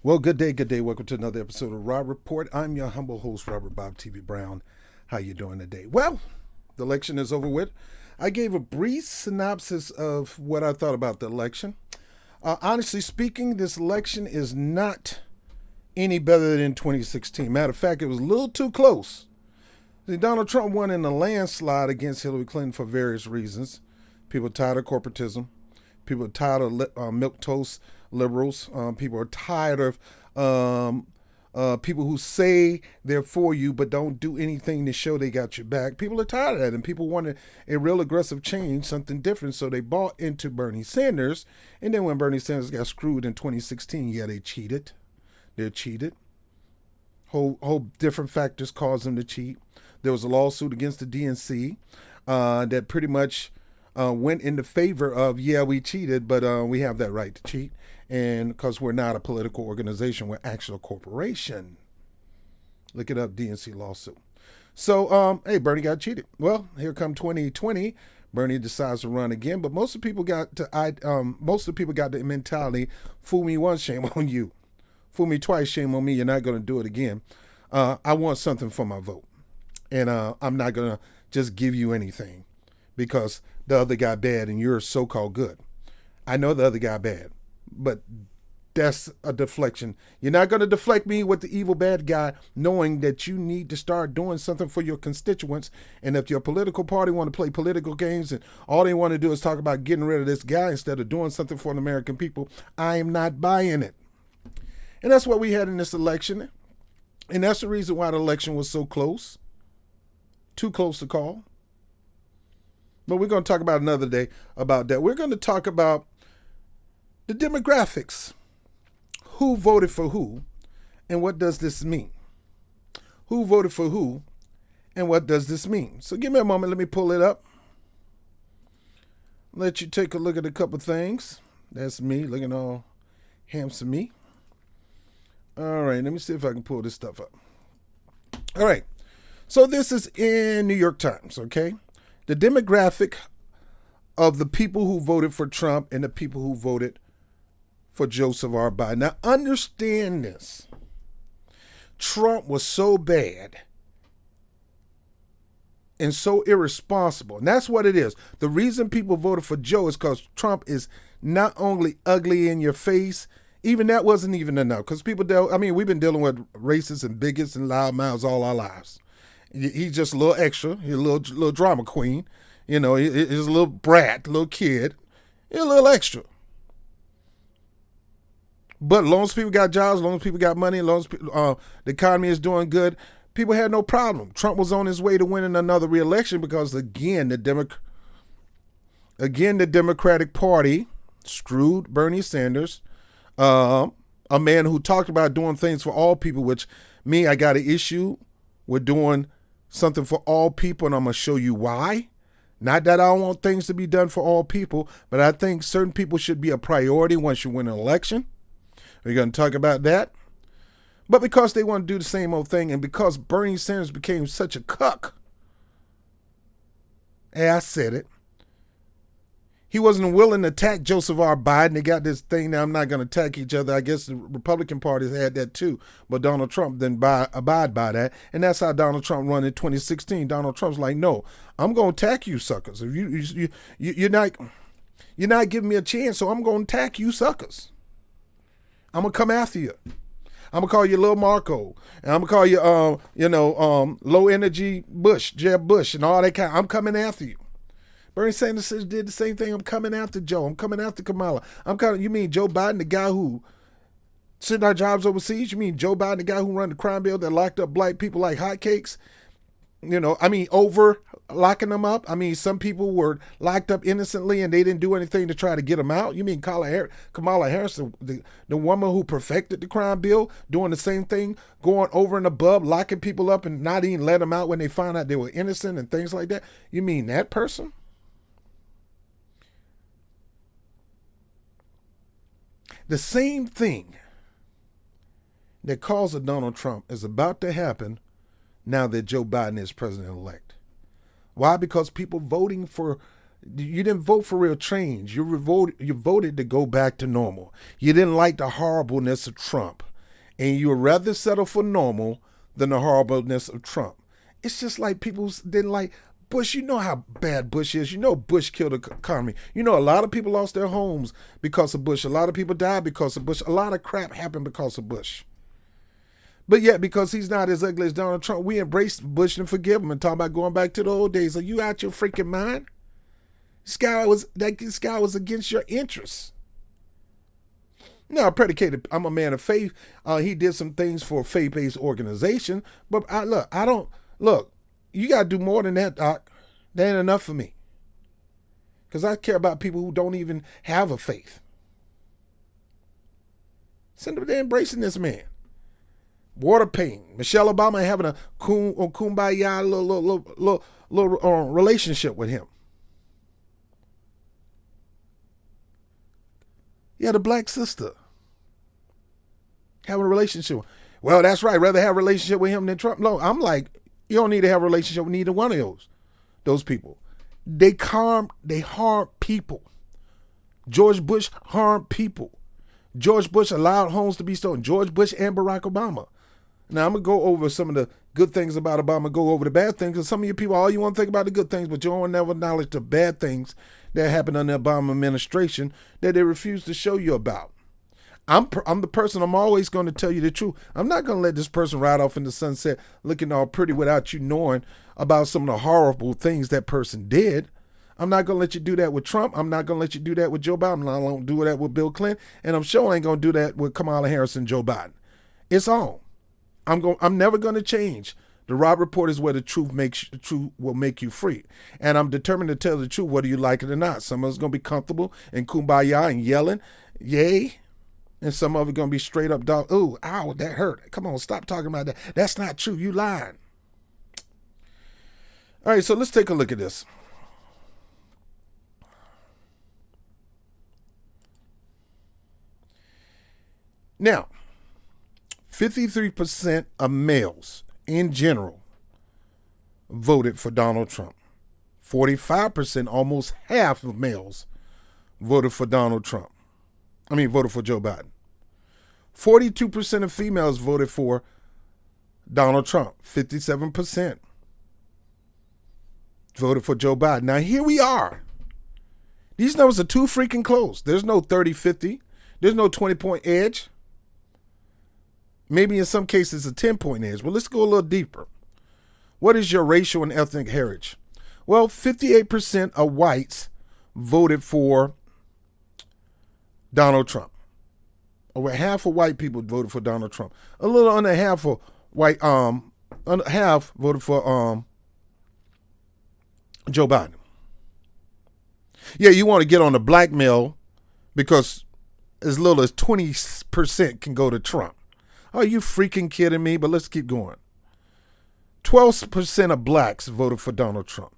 Well, good day, good day. Welcome to another episode of Rob Report. I'm your humble host, Robert Bob TV Brown. How you doing today? Well, the election is over with. I gave a brief synopsis of what I thought about the election. Honestly speaking, this election is not any better than 2016. Matter of fact, it was a little too close. See, Donald Trump won in a landslide against Hillary Clinton for various reasons. People are tired of corporatism. People are tired of milquetoast liberals. People are tired of people who say they're for you but don't do anything to show they got your back. People are tired of that, and people wanted a real aggressive change, something different. So they bought into Bernie Sanders, and then when Bernie Sanders got screwed in 2016, yeah, they cheated. They're cheated. Whole different factors caused them to cheat. There was a lawsuit against the DNC that pretty much went in the favor of, yeah, we cheated, but we have that right to cheat. And because we're not a political organization, we're actually a corporation. Look it up, DNC lawsuit. So, hey, Bernie got cheated. Well, here come 2020. Bernie decides to run again, but most of the people got the mentality: fool me once, shame on you. Fool me twice, shame on me. You're not going to do it again. I want something for my vote, and I'm not going to just give you anything because the other guy bad and you're so-called good. I know the other guy bad, but that's a deflection. You're not going to deflect me with the evil bad guy, knowing that you need to start doing something for your constituents. And if your political party want to play political games and all they want to do is talk about getting rid of this guy instead of doing something for the American people, I am not buying it. And that's what we had in this election. And that's the reason why the election was so close. Too close to call. But we're going to talk about another day about that. We're going to talk about the demographics. Who voted for who, and what does this mean? Who voted for who, and what does this mean? So give me a moment. Let me pull it up. Let you take a look at a couple things. That's me looking all handsome me. All right, let me see if I can pull this stuff up. All right, so this is in New York Times, okay? The demographic of the people who voted for Trump and the people who voted for Joseph R. Biden. Now, understand this. Trump was so bad and so irresponsible. And that's what it is. The reason people voted for Joe is because Trump is not only ugly in your face, even that wasn't even enough. Because we've been dealing with racists and bigots and loudmouths all our lives. He's just a little extra. He's a little drama queen. You know, he's a little brat, little kid. He's a little extra. But as long as people got jobs, as long as people got money, as long as the economy is doing good, people had no problem. Trump was on his way to winning another re-election because, again, the Democratic Party screwed Bernie Sanders, a man who talked about doing things for all people, which I got an issue with doing something for all people, and I'm going to show you why. Not that I don't want things to be done for all people, but I think certain people should be a priority once you win an election. We're going to talk about that. But because they want to do the same old thing, and because Bernie Sanders became such a cuck, hey, I said it, he wasn't willing to attack Joseph R. Biden. They got this thing now, I'm not going to attack each other. I guess the Republican Party had that too, but Donald Trump didn't abide by that. And that's how Donald Trump won in 2016. Donald Trump's like, no, I'm going to attack you suckers. If you're not giving me a chance, so I'm going to attack you suckers. I'm going to come after you. I'm going to call you Lil Marco. And I'm going to call you, low energy Bush, Jeb Bush, and all that kind. I'm coming after you. Bernie Sanders did the same thing. I'm coming after Joe. I'm coming after Kamala. You mean Joe Biden, the guy who sent our jobs overseas? You mean Joe Biden, the guy who run the crime bill that locked up black people like hotcakes? Over locking them up. Some people were locked up innocently and they didn't do anything to try to get them out. You mean Kamala Harris, the woman who perfected the crime bill, doing the same thing, going over and above, locking people up and not even let them out when they found out they were innocent and things like that? You mean that person? The same thing that caused Donald Trump is about to happen now that Joe Biden is president-elect. Why? Because people you didn't vote for real change. You voted to go back to normal. You didn't like the horribleness of Trump. And you would rather settle for normal than the horribleness of Trump. It's just like people didn't like Bush. You know how bad Bush is. You know Bush killed the economy. You know a lot of people lost their homes because of Bush. A lot of people died because of Bush. A lot of crap happened because of Bush. But yet, because he's not as ugly as Donald Trump, we embrace Bush and forgive him and talk about going back to the old days. Are you out your freaking mind? This guy was against your interests. Now, predicated, I'm a man of faith. He did some things for a faith-based organization. But you got to do more than that, Doc. That ain't enough for me. Because I care about people who don't even have a faith. Send them, they're embracing this man. Water pain. Michelle Obama having a kumbaya little relationship with him. Yeah, the black sister having a relationship. Well, that's right. Rather have a relationship with him than Trump. No, I'm like, you don't need to have a relationship with neither one of those people. They harm people. George Bush harmed people. George Bush allowed homes to be stolen. George Bush and Barack Obama. Now, I'm going to go over some of the good things about Obama, go over the bad things, because some of you people, all you want to think about the good things, but you don't never acknowledge the bad things that happened under the Obama administration that they refuse to show you about. I'm the person, I'm always going to tell you the truth. I'm not going to let this person ride off in the sunset looking all pretty without you knowing about some of the horrible things that person did. I'm not going to let you do that with Trump. I'm not going to let you do that with Joe Biden. I don't do that with Bill Clinton. And I'm sure I ain't going to do that with Kamala Harris and Joe Biden. It's on. I'm never going to change. The Rob Report is where the truth will make you free. And I'm determined to tell the truth whether you like it or not. Some of it's going to be comfortable and kumbaya and yelling, yay. And some of it going to be straight up dog. Ooh, ow, that hurt. Come on, stop talking about that. That's not true. You lying. All right, so let's take a look at this. Now, 53% of males in general voted for Donald Trump. 45%, almost half of males, voted for Donald Trump. Voted for Joe Biden. 42% of females voted for Donald Trump. 57% voted for Joe Biden. Now, here we are. These numbers are too freaking close. There's no 30-50. There's no 20-point edge. Maybe in some cases a 10-point edge. But let's go a little deeper. What is your racial and ethnic heritage? Well, 58% of whites voted for Donald Trump. Over half of white people voted for Donald Trump. A little under half of white, half voted for Joe Biden. Yeah, you want to get on the blackmail because as little as 20% can go to Trump. Are you freaking kidding me? But let's keep going. 12% of blacks voted for Donald Trump.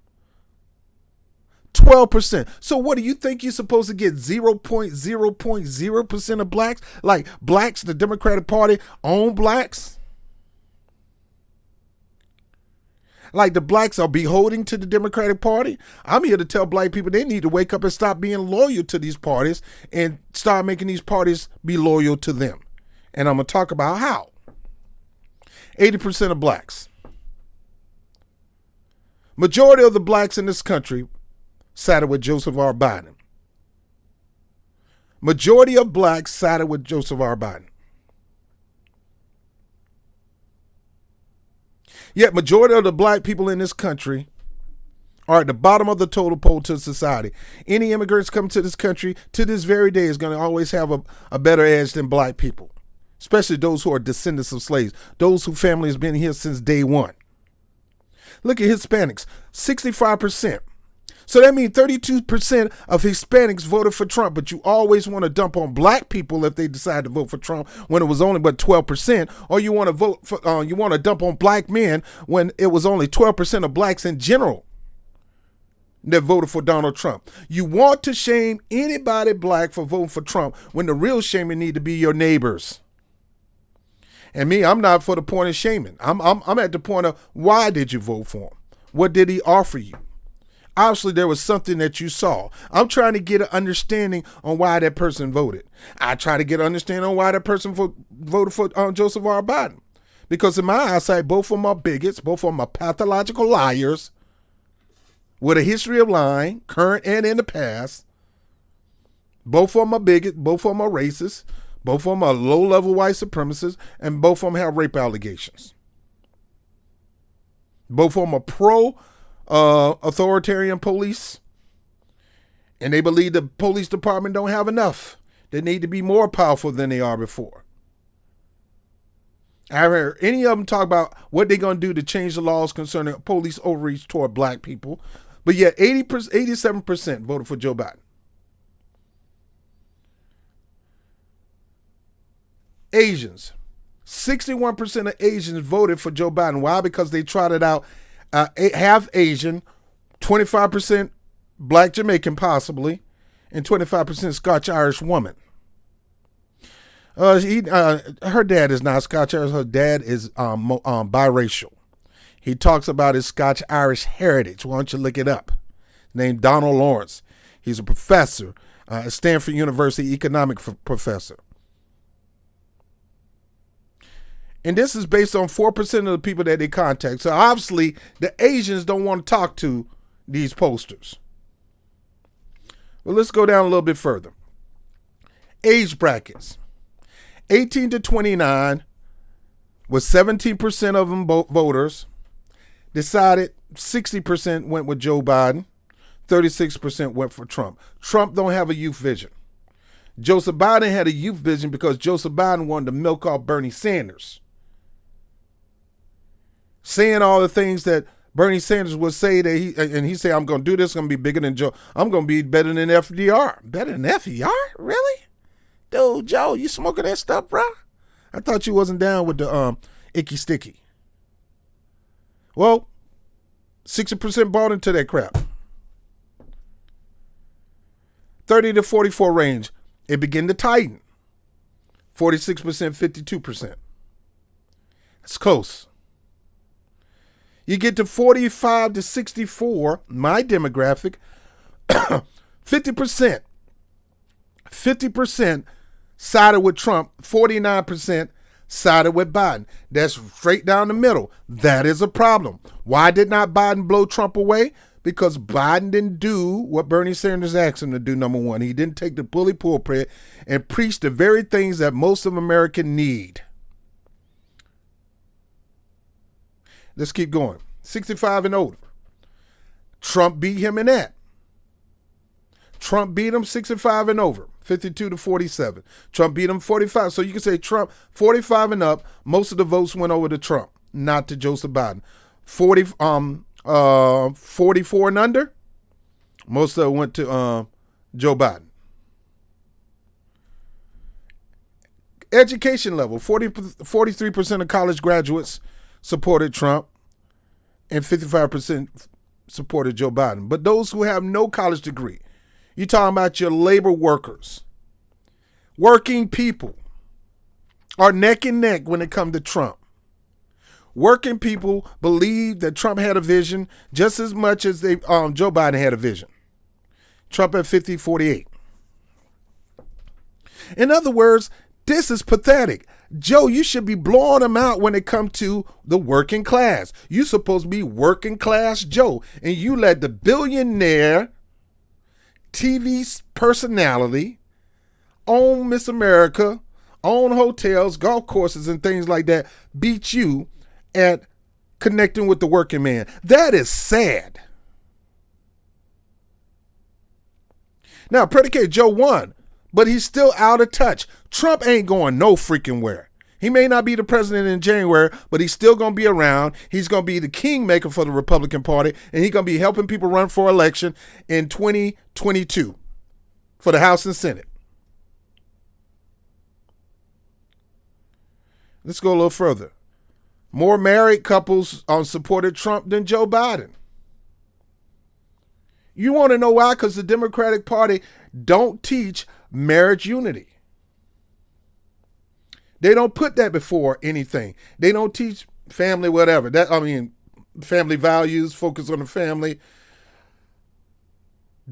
12%. So what do you think you're supposed to get? 0.0% of blacks? Like blacks, the Democratic Party own blacks? Like the blacks are beholden to the Democratic Party? I'm here to tell black people they need to wake up and stop being loyal to these parties and start making these parties be loyal to them. And I'm going to talk about how. 80% of blacks. Majority of the blacks in this country sided with Joseph R. Biden. Majority of blacks sided with Joseph R. Biden. Yet majority of the black people in this country are at the bottom of the total poll to society. Any immigrants come to this country to this very day is going to always have a better edge than black people. Especially those who are descendants of slaves, those whose family has been here since day one. Look at Hispanics, 65%. So that means 32% of Hispanics voted for Trump, but you always want to dump on black people if they decide to vote for Trump when it was only but 12%, or you want to vote for, you want to dump on black men when it was only 12% of blacks in general that voted for Donald Trump. You want to shame anybody black for voting for Trump when the real shaming need to be your neighbors. And me, I'm not for the point of shaming. I'm at the point of why did you vote for him? What did he offer you? Obviously, there was something that you saw. I'm trying to get an understanding on why that person voted. I try to get an understanding on why that person voted for Joseph R. Biden. Because in my eyesight, both of them are bigots, both of them are pathological liars with a history of lying, current and in the past. Both of them are bigots, both of them are racist, both of them are low-level white supremacists, and both of them have rape allegations. Both of them are pro-authoritarian police, and they believe the police department don't have enough. They need to be more powerful than they are before. I haven't heard any of them talk about what they're going to do to change the laws concerning police overreach toward black people, but yet 87% voted for Joe Biden. Asians. 61% of Asians voted for Joe Biden. Why? Because they trotted out half Asian, 25% black Jamaican possibly, and 25% Scotch-Irish woman. Her dad is not Scotch-Irish. Her dad is biracial. He talks about his Scotch-Irish heritage. Why don't you look it up? Named Donald Lawrence. He's a professor, at Stanford University, economic professor. And this is based on 4% of the people that they contact. So obviously, the Asians don't want to talk to these posters. Well, let's go down a little bit further. Age brackets. 18 to 29 was 17% of them voters. Decided 60% went with Joe Biden. 36% went for Trump. Trump don't have a youth vision. Joseph Biden had a youth vision because Joseph Biden wanted to milk off Bernie Sanders. Saying all the things that Bernie Sanders would say that he said, I'm going to do this, I'm going to be bigger than Joe. I'm going to be better than FDR. Better than FDR? Really? Dude, Joe, you smoking that stuff, bro? I thought you wasn't down with the icky sticky. Well, 60% bought into that crap. 30 to 44 range, it began to tighten. 46%, 52%. It's close. You get to 45 to 64, my demographic, 50%. 50% sided with Trump, 49% sided with Biden. That's straight down the middle. That is a problem. Why did not Biden blow Trump away? Because Biden didn't do what Bernie Sanders asked him to do, number one. He didn't take the bully pulpit and preach the very things that most of America need. Let's keep going. 65 and older. Trump beat him in that. Trump beat him 65 and over, 52 to 47. Trump beat him 45. So you can say Trump, 45 and up, most of the votes went over to Trump, not to Joseph Biden. 44 and under, most of it went to Joe Biden. Education level, 43% of college graduates supported Trump and 55% supported Joe Biden. But those who have no college degree, you're talking about your labor workers, working people, are neck and neck when it comes to Trump. Working people believe that Trump had a vision just as much as Joe Biden had a vision. Trump at 50-48. In other words, this is pathetic. Joe, you should be blowing them out when it comes to the working class. You're supposed to be working class Joe, and you let the billionaire TV personality own Miss America, own hotels, golf courses, and things like that beat you at connecting with the working man. That is sad. Now, Predicate Joe won, but he's still out of touch. Trump ain't going no freaking where. He may not be the president in January, but he's still going to be around. He's going to be the kingmaker for the Republican Party, and he's going to be helping people run for election in 2022 for the House and Senate. Let's go a little further. More married couples supported Trump than Joe Biden. You want to know why? Because the Democratic Party don't teach marriage unity. They don't put that before anything. They don't teach family, whatever. Family values, focus on the family.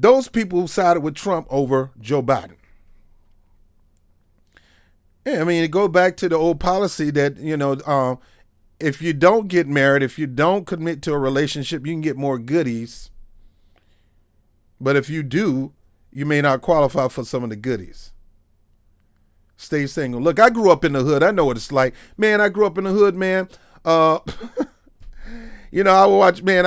those people sided with Trump over Joe Biden. Yeah, I mean, it goes back to the old policy that, if you don't get married, if you don't commit to a relationship, you can get more goodies. But if you do, you may not qualify for some of the goodies. Stay single. Look, I grew up in the hood. I know what it's like. Man, I grew up in the hood, man. I would watch, man,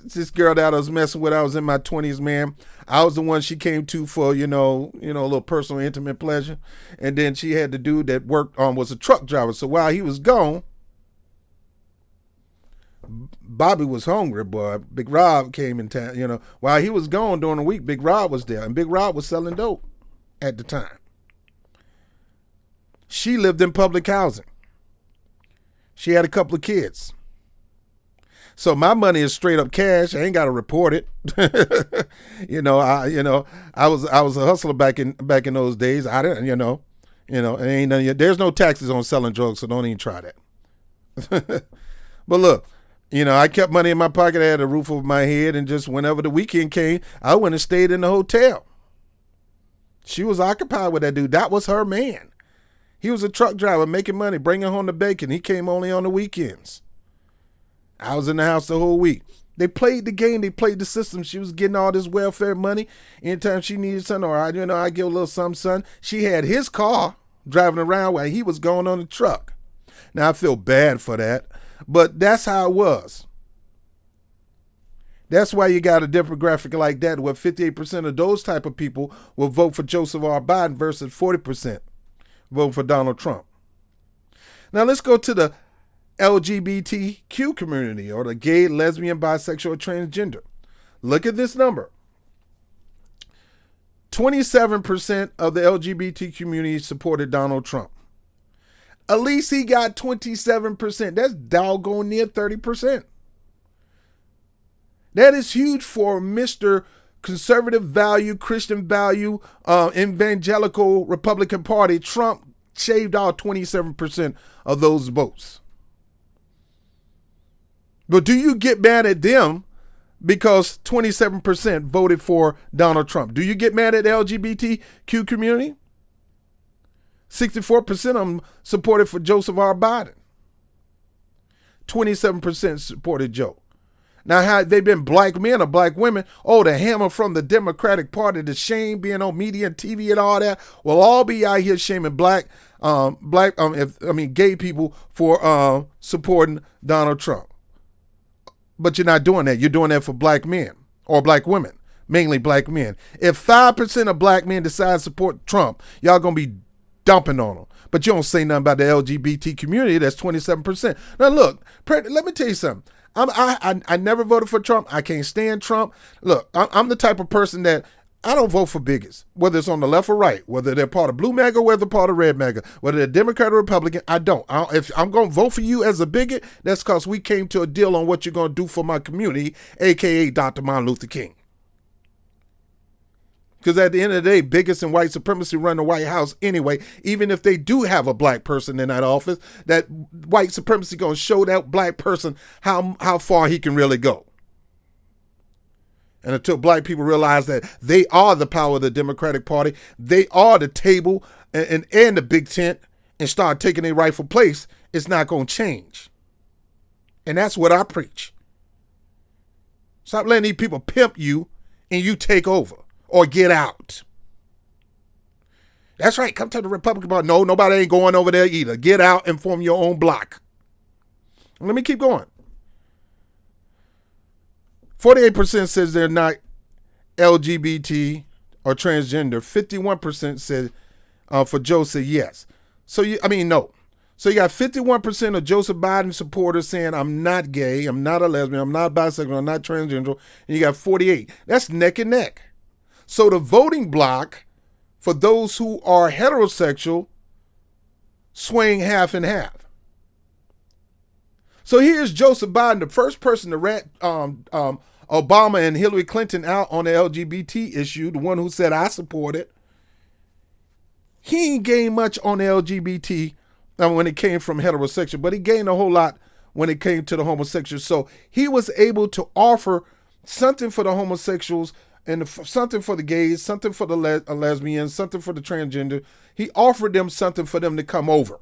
this girl that I was messing with, I was in my 20s, man. I was the one she came to for, a little personal, intimate pleasure. And then she had the dude that worked was a truck driver. So while he was gone, Bobby was hungry, boy. Big Rob came in town, While he was gone during the week, Big Rob was there. And Big Rob was selling dope at the time. She lived in public housing. She had a couple of kids. So my money is straight up cash. I ain't got to report it. I was a hustler back in those days. I didn't, it ain't none. There's no taxes on selling drugs, so don't even try that. But look, I kept money in my pocket. I had a roof over my head, and just whenever the weekend came, I went and stayed in the hotel. She was occupied with that dude. That was her man. He was a truck driver making money, bringing home the bacon. He came only on the weekends. I was in the house the whole week. They played the game. They played the system. She was getting all this welfare money. Anytime she needed something, or I give a little something. She had his car driving around while he was going on the truck. Now, I feel bad for that, but that's how it was. That's why you got a demographic like that, where 58% of those type of people will vote for Joseph R. Biden versus 40% vote for Donald Trump. Now, let's go to the LGBTQ community, or the gay, lesbian, bisexual, or transgender. Look at this number. 27% of the LGBT community supported Donald Trump. At least he got 27%. That's doggone near 30%. That is huge for Mr. Conservative value, Christian value, evangelical Republican Party. Trump shaved out 27% of those votes. But do you get mad at them because 27% voted for Donald Trump? Do you get mad at the LGBTQ community? 64% of them supported for Joseph R. Biden. 27% supported Joe. Now, had they been black men or black women, the hammer from the Democratic Party, the shame being on media and TV and all that, will all be out here shaming gay people for supporting Donald Trump. But you're not doing that. You're doing that for black men or black women, mainly black men. If 5% of black men decide to support Trump, y'all going to be dumping on them. But you don't say nothing about the LGBT community. That's 27%. Now, look, let me tell you something. I never voted for Trump. I can't stand Trump. Look, I'm the type of person that I don't vote for bigots, whether it's on the left or right, whether they're part of blue MAGA, whether they're part of red MAGA, whether they're Democrat or Republican. I don't. If I'm going to vote for you as a bigot, that's because we came to a deal on what you're going to do for my community, a.k.a. Dr. Martin Luther King. Because at the end of the day, bigots and white supremacy run the White House anyway. Even if they do have a black person in that office, that white supremacy going to show that black person how far he can really go. And until black people realize that they are the power of the Democratic Party, they are the table and the big tent, and start taking their rightful place, it's not going to change. And that's what I preach. Stop letting these people pimp you and you take over or get out. That's right. Come to the Republican Party. No, nobody ain't going over there either. Get out and form your own block. Let me keep going. 48% says they're not LGBT or transgender. 51% said for Joe said yes. No. So you got 51% of Joseph Biden supporters saying I'm not gay, I'm not a lesbian, I'm not bisexual, I'm not transgender, and you got 48. That's neck and neck. So the voting block for those who are heterosexual swing half and half. So here's Joseph Biden, the first person to rat Obama and Hillary Clinton out on the LGBT issue, the one who said I support it. He ain't gained much on the LGBT when it came from heterosexual, but he gained a whole lot when it came to the homosexuals. So he was able to offer something for the homosexuals and something for the gays, something for the lesbians, something for the transgender. He offered them something for them to come over.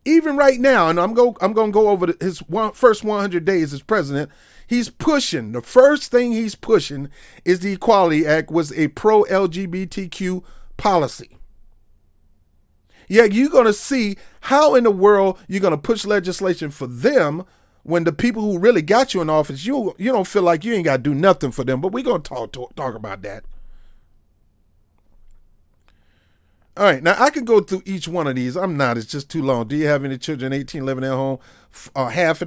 Even right now, and I'm going to go over his first 100 days as president, he's pushing, the first thing he's pushing is the Equality Act, was a pro-LGBTQ policy. Yeah, you're going to see how in the world you're going to push legislation for them when the people who really got you in office, you don't feel like you ain't got to do nothing for them. But we're going to talk about that. All right, now I can go through each one of these. I'm not. It's just too long. Do you have any children 18 living at home?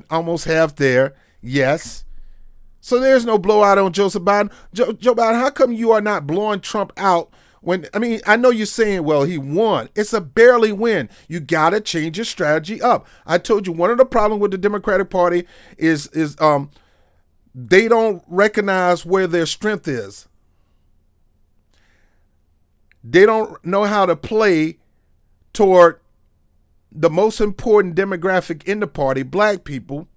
Almost half there. Yes. So there's no blowout on Joseph Biden. Joe Biden, how come you are not blowing Trump out? I know you're saying, well, he won. It's a barely win. You got to change your strategy up. I told you one of the problems with the Democratic Party is they don't recognize where their strength is. They don't know how to play toward the most important demographic in the party, black people.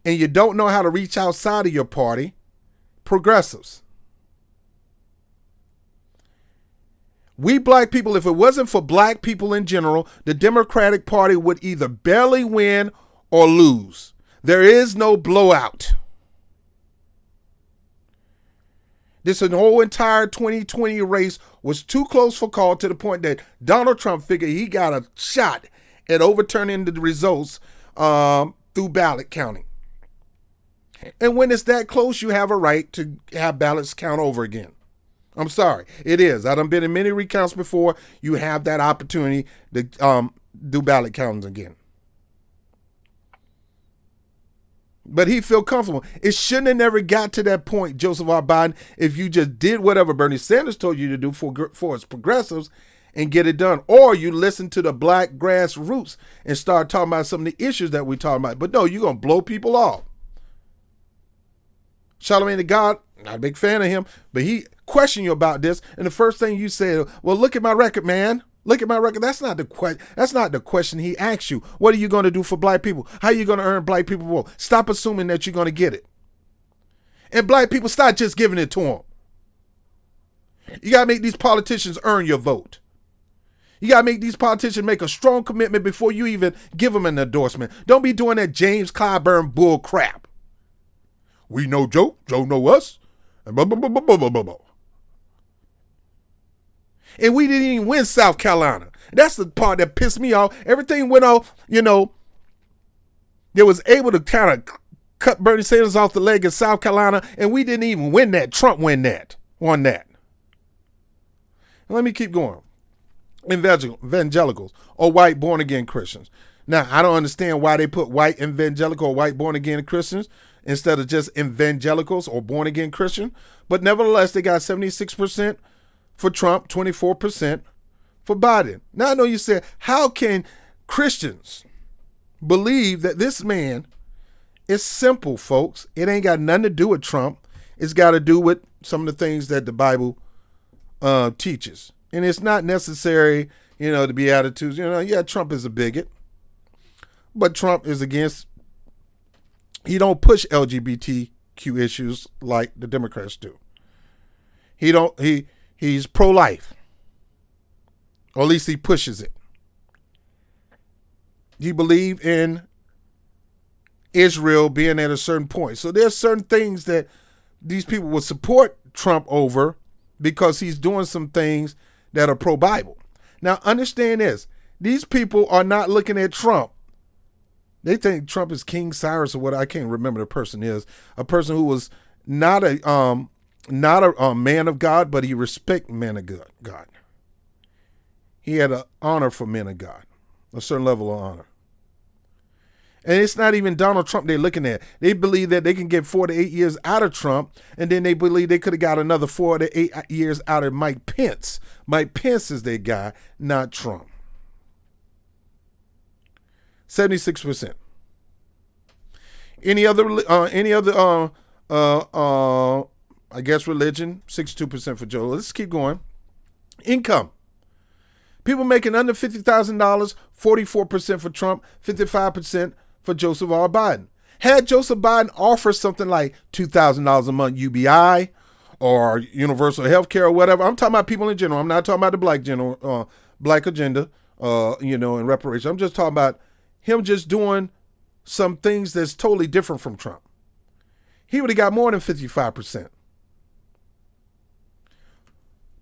And you don't know how to reach outside of your party, progressives. We black people, if it wasn't for black people in general, the Democratic Party would either barely win or lose. There is no blowout. This whole entire 2020 race was too close for call, to the point that Donald Trump figured he got a shot at overturning the results through ballot counting. And when it's that close, you have a right to have ballots count over again. I'm sorry, it is. I've been in many recounts before. You have that opportunity to do ballot countings again. But he feel comfortable. It shouldn't have never got to that point, Joseph R. Biden, if you just did whatever Bernie Sanders told you to do for its progressives and get it done. Or you listen to the black grassroots and start talking about some of the issues that we're talking about. But no, you're going to blow people off. Charlamagne the God, not a big fan of him, but he questioned you about this. And the first thing you said, well, look at my record, man. Look at my record. That's not the question. That's not the question he asked you. What are you going to do for black people? How are you going to earn black people vote? Stop assuming that you're going to get it. And black people, stop just giving it to them. You got to make these politicians earn your vote. You got to make these politicians make a strong commitment before you even give them an endorsement. Don't be doing that James Clyburn bull crap. We know Joe. Joe know us. And blah, blah, blah, blah, blah, blah, blah. And we didn't even win South Carolina. That's the part that pissed me off. Everything went off, they was able to kind of cut Bernie Sanders off the leg in South Carolina, and we didn't even win that. Trump won that. Let me keep going. Evangelicals or white born-again Christians. Now, I don't understand why they put white evangelical or white born-again Christians instead of just evangelicals or born-again Christian. But nevertheless, they got 76% for Trump, 24% for Biden. Now I know you said, how can Christians believe that this man is simple, folks? It ain't got nothing to do with Trump. It's got to do with some of the things that the Bible teaches. And it's not necessary, to be attitudes. Yeah, Trump is a bigot, but Trump is he don't push LGBTQ issues like the Democrats do. He's pro-life, or at least he pushes it. He believes in Israel being at a certain point. So there's certain things that these people will support Trump over because he's doing some things that are pro-Bible. Now, understand this. These people are not looking at Trump. They think Trump is King Cyrus or what, I can't remember the person is. A person who was not a man of God, but he respect men of God. He had an honor for men of God, a certain level of honor. And it's not even Donald Trump they're looking at. They believe that they can get 4 to 8 years out of Trump, and then they believe they could have got another 4 to 8 years out of Mike Pence. Mike Pence is their guy, not Trump. 76%. Any other I guess religion, 62% for Joe. Let's keep going. Income. People making under $50,000, 44% for Trump, 55% for Joseph R. Biden. Had Joseph Biden offer something like $2,000 a month UBI or universal health care or whatever, I'm talking about people in general. I'm not talking about the black agenda, and reparation. I'm just talking about him just doing some things that's totally different from Trump. He would have got more than 55%.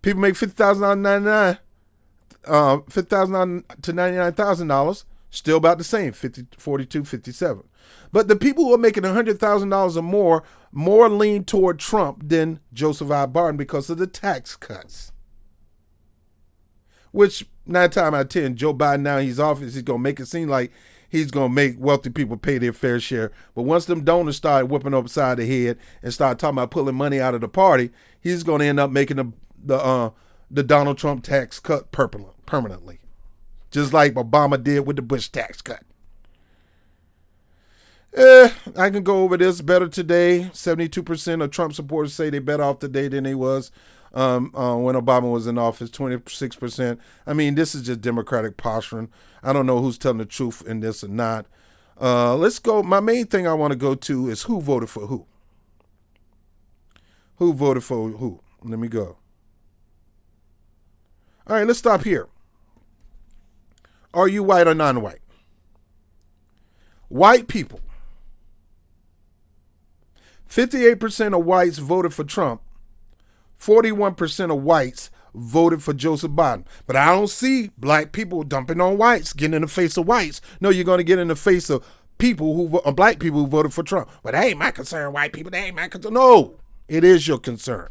People make $50,000 to $99,000, still about the same, 42, 57. But the people who are making $100,000 or more lean toward Trump than Joseph I. Biden because of the tax cuts. Which 9 times out of 10, Joe Biden, now he's office, he's going to make it seem like he's going to make wealthy people pay their fair share. But once them donors start whipping upside the head and start talking about pulling money out of the party, he's going to end up making the Donald Trump tax cut permanently. Just like Obama did with the Bush tax cut. I can go over this better today. 72% of Trump supporters say they're better off today than they was when Obama was in office, 26%. I mean, this is just Democratic posturing. I don't know who's telling the truth in this or not. Let's go. My main thing I want to go to is who voted for who. Who voted for who? Let me go. All right, let's stop here. Are you white or non-white? White people. 58% of whites voted for Trump. 41% of whites voted for Joseph Biden. But I don't see black people dumping on whites, getting in the face of whites. No, you're going to get in the face of black people who voted for Trump. But that ain't my concern, white people. That ain't my concern. No, it is your concern.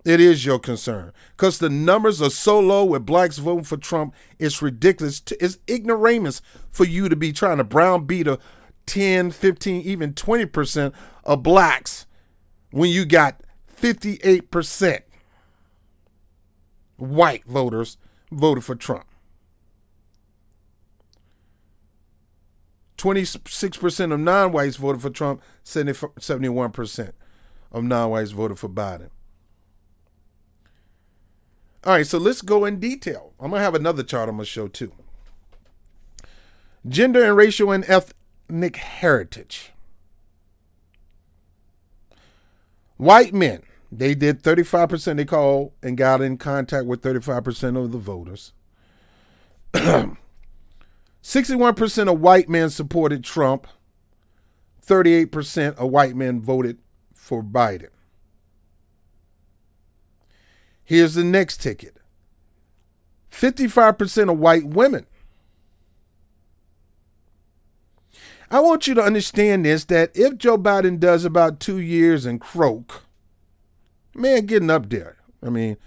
It is your concern. Because the numbers are so low with blacks voting for Trump, it's ridiculous. It's ignoramus for you to be trying to browbeat a 10, 15, even 20% of blacks when you got 58% white voters voted for Trump. 26% of non-whites voted for Trump, 71% of non-whites voted for Biden. All right, so let's go in detail. I'm going to have another chart I'm going to show too. Gender and racial and ethnic heritage. White men, they did 35%. They called and got in contact with 35% of the voters. 61% of white men supported Trump. 38% of white men voted for Biden. Here's the next ticket. 55% of white women. I want you to understand this, that if Joe Biden does about 2 years and croak, man, getting up there. I mean,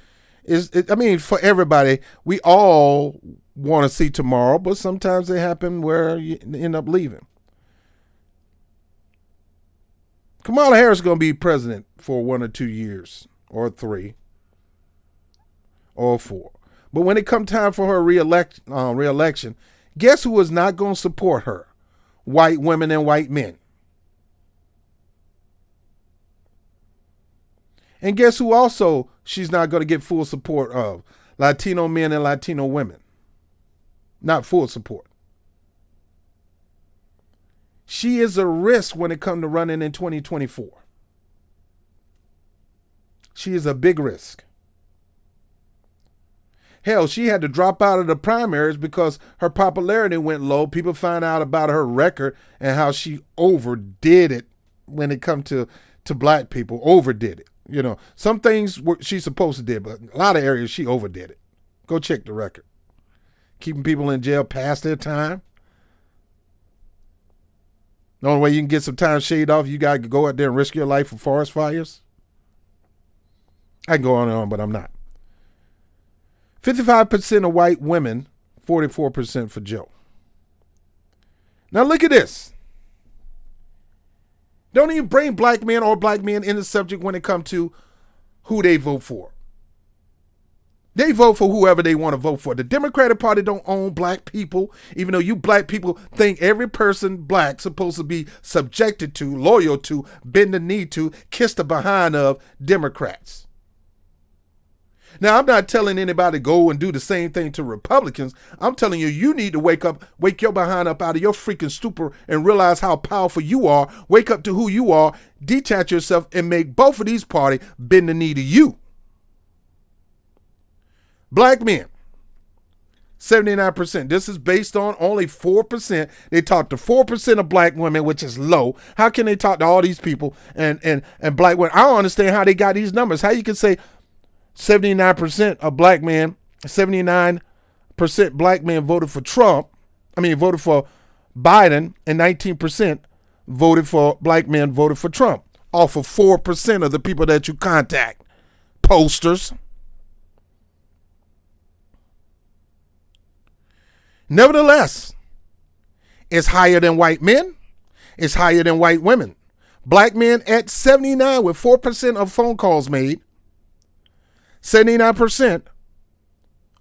for everybody, we all want to see tomorrow, but sometimes they happen where you end up leaving. Kamala Harris is going to be president for 1 or 2 years, or 3, or 4. But when it comes time for her re-election, guess who is not going to support her? White women and white men. And guess who also she's not going to get full support of? Latino men and Latino women. Not full support. She is a risk when it comes to running in 2024. She is a big risk. Hell, she had to drop out of the primaries because her popularity went low. People found out about her record and how she overdid it when it come to black people. Overdid it. You know, some things she's supposed to do, but a lot of areas she overdid it. Go check the record. Keeping people in jail past their time. The only way you can get some time shaved off, you got to go out there and risk your life for forest fires. I can go on and on, but I'm not. 55% of white women, 44% for Joe. Now look at this. Don't even bring black men or black men in the subject when it comes to who they vote for. They vote for whoever they want to vote for. The Democratic Party don't own black people, even though you black people think every person black supposed to be subjected to, loyal to, bend the knee to, kiss the behind of Democrats. Now, I'm not telling anybody to go and do the same thing to Republicans. I'm telling you, you need to wake your behind up out of your freaking stupor and realize how powerful you are. Wake up to who you are, detach yourself, and make both of these parties bend the knee to you. Black men, 79%. This is based on only 4%. They talk to 4% of black women, which is low. How can they talk to all these people and black women? I don't understand how they got these numbers. How you can say 79% of black men, 79% black men voted for voted for Biden, and 19% black men voted for Trump, off of 4% of the people that you contact. Posters. Nevertheless, it's higher than white men. It's higher than white women. Black men at 79 with 4% of phone calls made. 79%.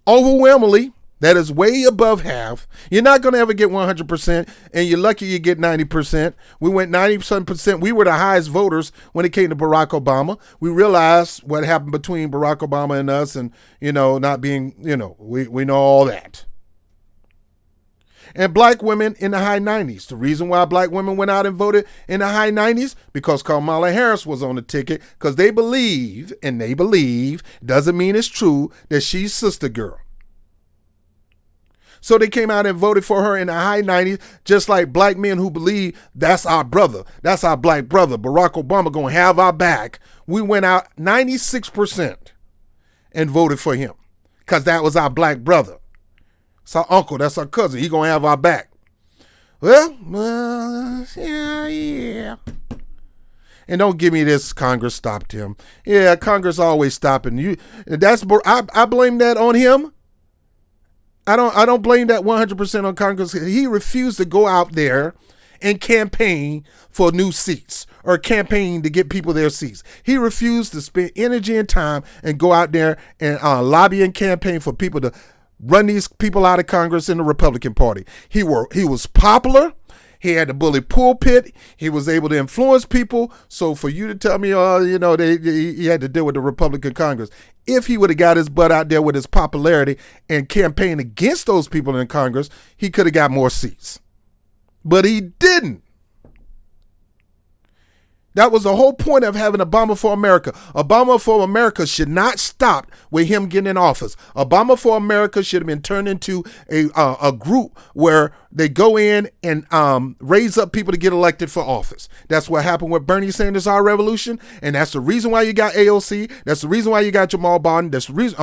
Overwhelmingly, that is way above half. You're not going to ever get 100%, and you're lucky you get 90%. We went 90%. We were the highest voters when it came to Barack Obama. We realized what happened between Barack Obama and us, and, not being, we know all that. And black women in the high 90s. The reason why black women went out and voted in the high 90s, because Kamala Harris was on the ticket, because they believe, doesn't mean it's true, that she's sister girl. So they came out and voted for her in the high 90s, just like black men who believe that's our brother, that's our black brother, Barack Obama gonna have our back. We went out 96% and voted for him, because that was our black brother. It's our uncle. That's our cousin. He gonna have our back. Well, yeah. And don't give me this. Congress stopped him. Yeah, Congress always stopping you. I blame that on him. I don't blame that 100% on Congress. He refused to go out there and campaign for new seats or campaign to get people their seats. He refused to spend energy and time and go out there and lobby and campaign for people to run these people out of Congress in the Republican Party. He was popular. He had the bully pulpit. He was able to influence people. So for you to tell me, he had to deal with the Republican Congress. If he would have got his butt out there with his popularity and campaigned against those people in Congress, he could have got more seats. But he didn't. That was the whole point of having Obama for America. Obama for America should not stop with him getting in office. Obama for America should have been turned into a group where they go in and raise up people to get elected for office. That's what happened with Bernie Sanders, Our Revolution, and that's the reason why you got AOC. That's the reason why you got Jamal Bowman. That's the reason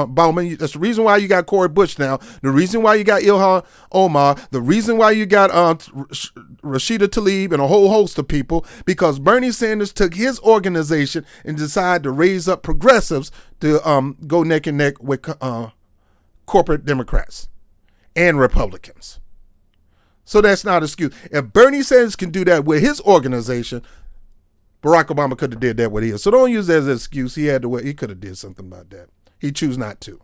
That's the reason why you got Cori Bush now. The reason why you got Ilhan Omar. The reason why you got Rashida Tlaib and a whole host of people, because Bernie Sanders took his organization and decided to raise up progressives to go neck and neck with corporate Democrats and Republicans. So that's not an excuse. If Bernie Sanders can do that with his organization, Barack Obama could have did that with his. So don't use that as an excuse. He could have did something about that. He chose not to.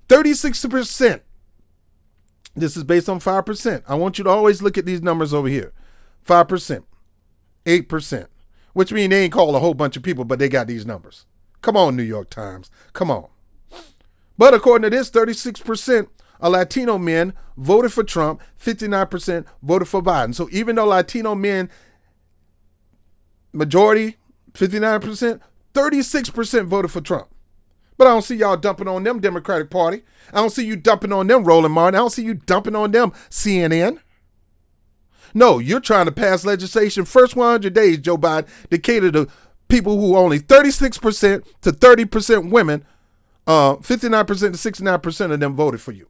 36%. This is based on 5%. I want you to always look at these numbers over here. 5%, 8%, which means they ain't called a whole bunch of people, but they got these numbers. Come on, New York Times. Come on. But according to this, 36% of Latino men voted for Trump, 59% voted for Biden. So even though Latino men, majority, 59%, 36% voted for Trump. But I don't see y'all dumping on them Democratic Party. I don't see you dumping on them Roland Martin. I don't see you dumping on them CNN. No, you're trying to pass legislation first 100 days, Joe Biden, to cater to people who only 36% to 30% women, 59% to 69% of them voted for you.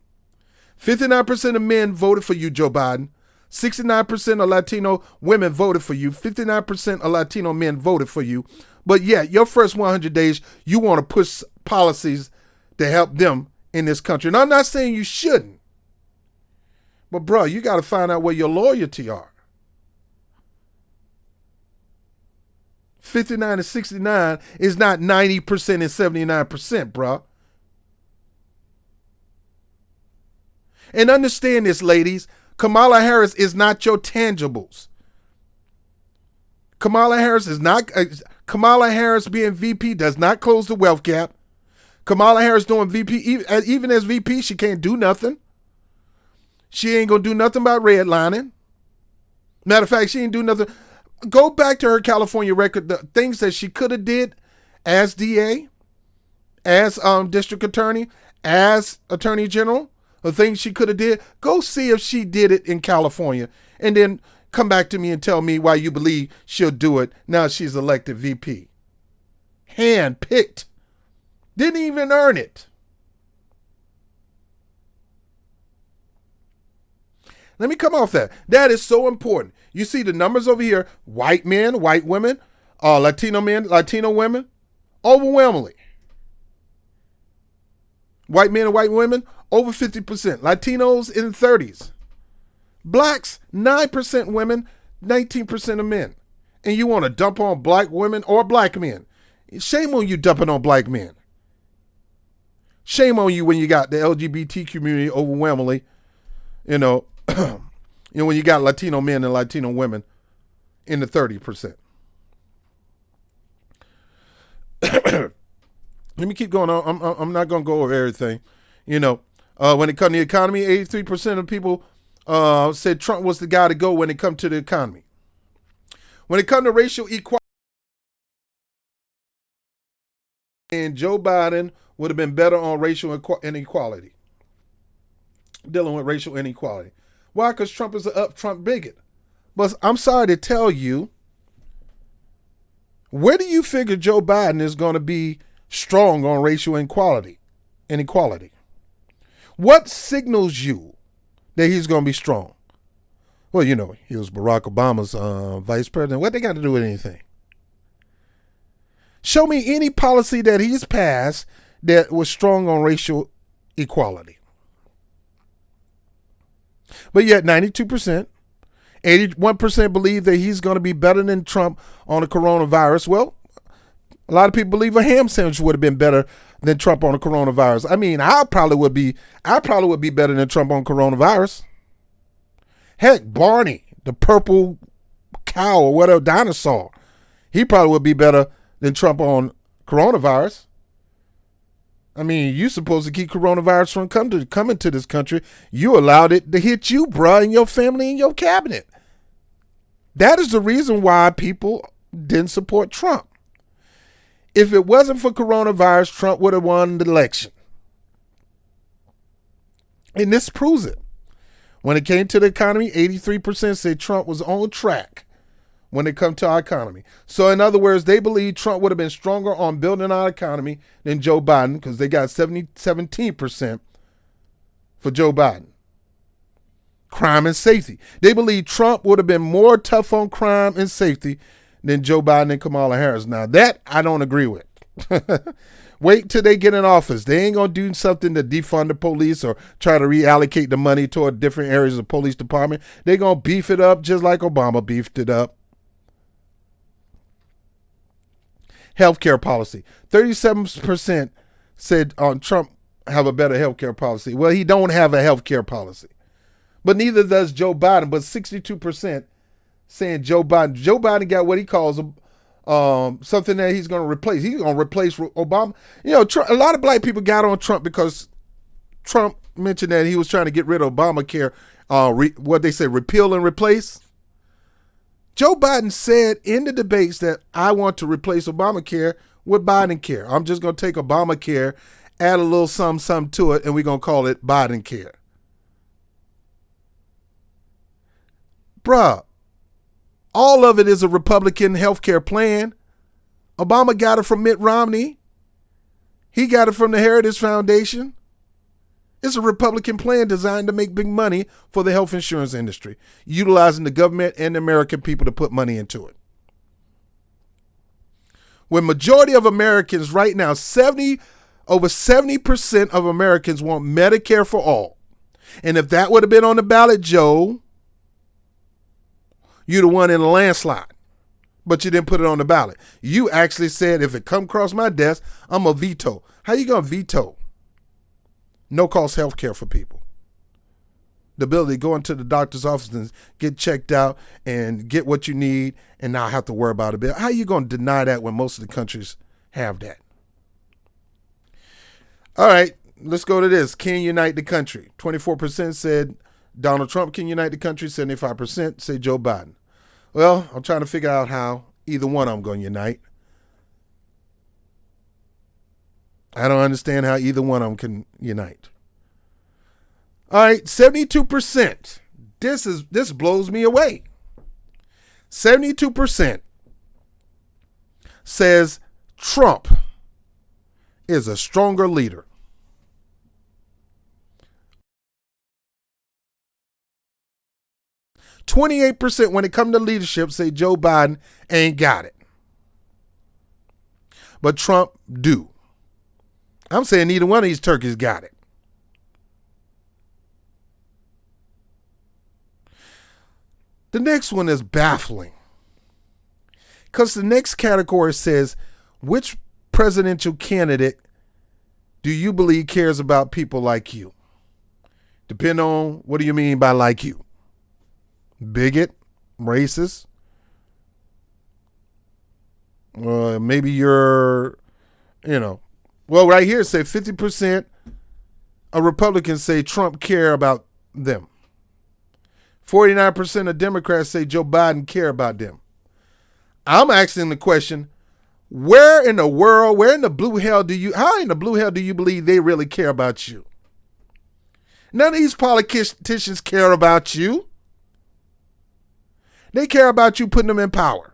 59% of men voted for you, Joe Biden. 69% of Latino women voted for you. 59% of Latino men voted for you. But yet, your first 100 days, you want to push policies to help them in this country. And I'm not saying you shouldn't. But, bro, you got to find out where your loyalty are. 59 to 69 is not 90% and 79%, bro. And understand this, ladies. Kamala Harris is not your tangibles. Kamala Harris being VP does not close the wealth gap. Kamala Harris doing VP, even as VP, she can't do nothing. She ain't going to do nothing about redlining. Matter of fact, she ain't do nothing. Go back to her California record, the things that she could have did as DA, as district attorney, as attorney general, the things she could have did. Go see if she did it in California, and then come back to me and tell me why you believe she'll do it now she's elected VP. Hand-picked. Didn't even earn it. Let me come off that. That is so important. You see the numbers over here, white men, white women, Latino men, Latino women, overwhelmingly. White men and white women, over 50%. Latinos in the 30s. Blacks, 9% women, 19% of men. And you want to dump on black women or black men. Shame on you dumping on black men. Shame on you when you got the LGBT community overwhelmingly, when you got Latino men and Latino women in the 30%. Let me keep going on. I'm not going to go over everything. When it comes to the economy, 83% of people said Trump was the guy to go when it comes to the economy. When it comes to racial equality, and Joe Biden would have been better on racial inequality, dealing with racial inequality. Why? Because Trump is an up-Trump bigot. But I'm sorry to tell you, where do you figure Joe Biden is going to be strong on racial inequality? What signals you that he's going to be strong? Well, he was Barack Obama's vice president. What they got to do with anything? Show me any policy that he's passed that was strong on racial equality. But yet 92%, 81% believe that he's going to be better than Trump on the coronavirus. Well, a lot of people believe a ham sandwich would have been better than Trump on the coronavirus. I mean, I probably would be better than Trump on coronavirus. Heck, Barney, the purple cow or whatever, dinosaur, he probably would be better than Trump on coronavirus. I mean, you supposed to keep coronavirus from coming to this country. You allowed it to hit you, bruh, and your family and your cabinet. That is the reason why people didn't support Trump. If it wasn't for coronavirus, Trump would have won the election. And this proves it. When it came to the economy, 83% said Trump was on track when it comes to our economy. So in other words, they believe Trump would have been stronger on building our economy than Joe Biden, because they got 17% for Joe Biden. Crime and safety. They believe Trump would have been more tough on crime and safety than Joe Biden and Kamala Harris. Now that I don't agree with. Wait till they get in office. They ain't going to do something to defund the police or try to reallocate the money toward different areas of the police department. They're going to beef it up just like Obama beefed it up. Healthcare policy. 37% said Trump have a better healthcare policy. Well, he don't have a healthcare policy. But neither does Joe Biden. But 62% saying Joe Biden. Joe Biden got what he calls something that he's going to replace. He's going to replace Obama. A lot of black people got on Trump because Trump mentioned that he was trying to get rid of Obamacare. What they say, repeal and replace. Joe Biden said in the debates that I want to replace Obamacare with Biden care. I'm just going to take Obamacare, add a little something to it, and we're going to call it Biden care. Bruh, all of it is a Republican health care plan. Obama got it from Mitt Romney. He got it from the Heritage Foundation. It's a Republican plan designed to make big money for the health insurance industry, utilizing the government and the American people to put money into it. When majority of Americans right now, over 70% of Americans want Medicare for all. And if that would have been on the ballot, Joe, you'd have won in a landslide. But you didn't put it on the ballot. You actually said, if it come across my desk, I'm a veto. How you going to veto no-cost health care for people? The ability to go into the doctor's office and get checked out and get what you need and not have to worry about a bill. How are you going to deny that when most of the countries have that? All right, let's go to this. Can unite the country? 24% said Donald Trump can unite the country. 75% say Joe Biden. Well, I'm trying to figure out how either one of them going to unite. I don't understand how either one of them can unite. All right, 72%. This blows me away. 72% says Trump is a stronger leader. %28% when it comes to leadership say Joe Biden ain't got it. But Trump do. I'm saying neither one of these turkeys got it. The next one is baffling. Because the next category says, which presidential candidate do you believe cares about people like you? Depend on what do you mean by like you? Bigot? Racist? Maybe you're, well, right here it says 50% of Republicans say Trump care about them. 49% of Democrats say Joe Biden care about them. I'm asking the question, where in the world, how in the blue hell do you believe they really care about you? None of these politicians care about you. They care about you putting them in power.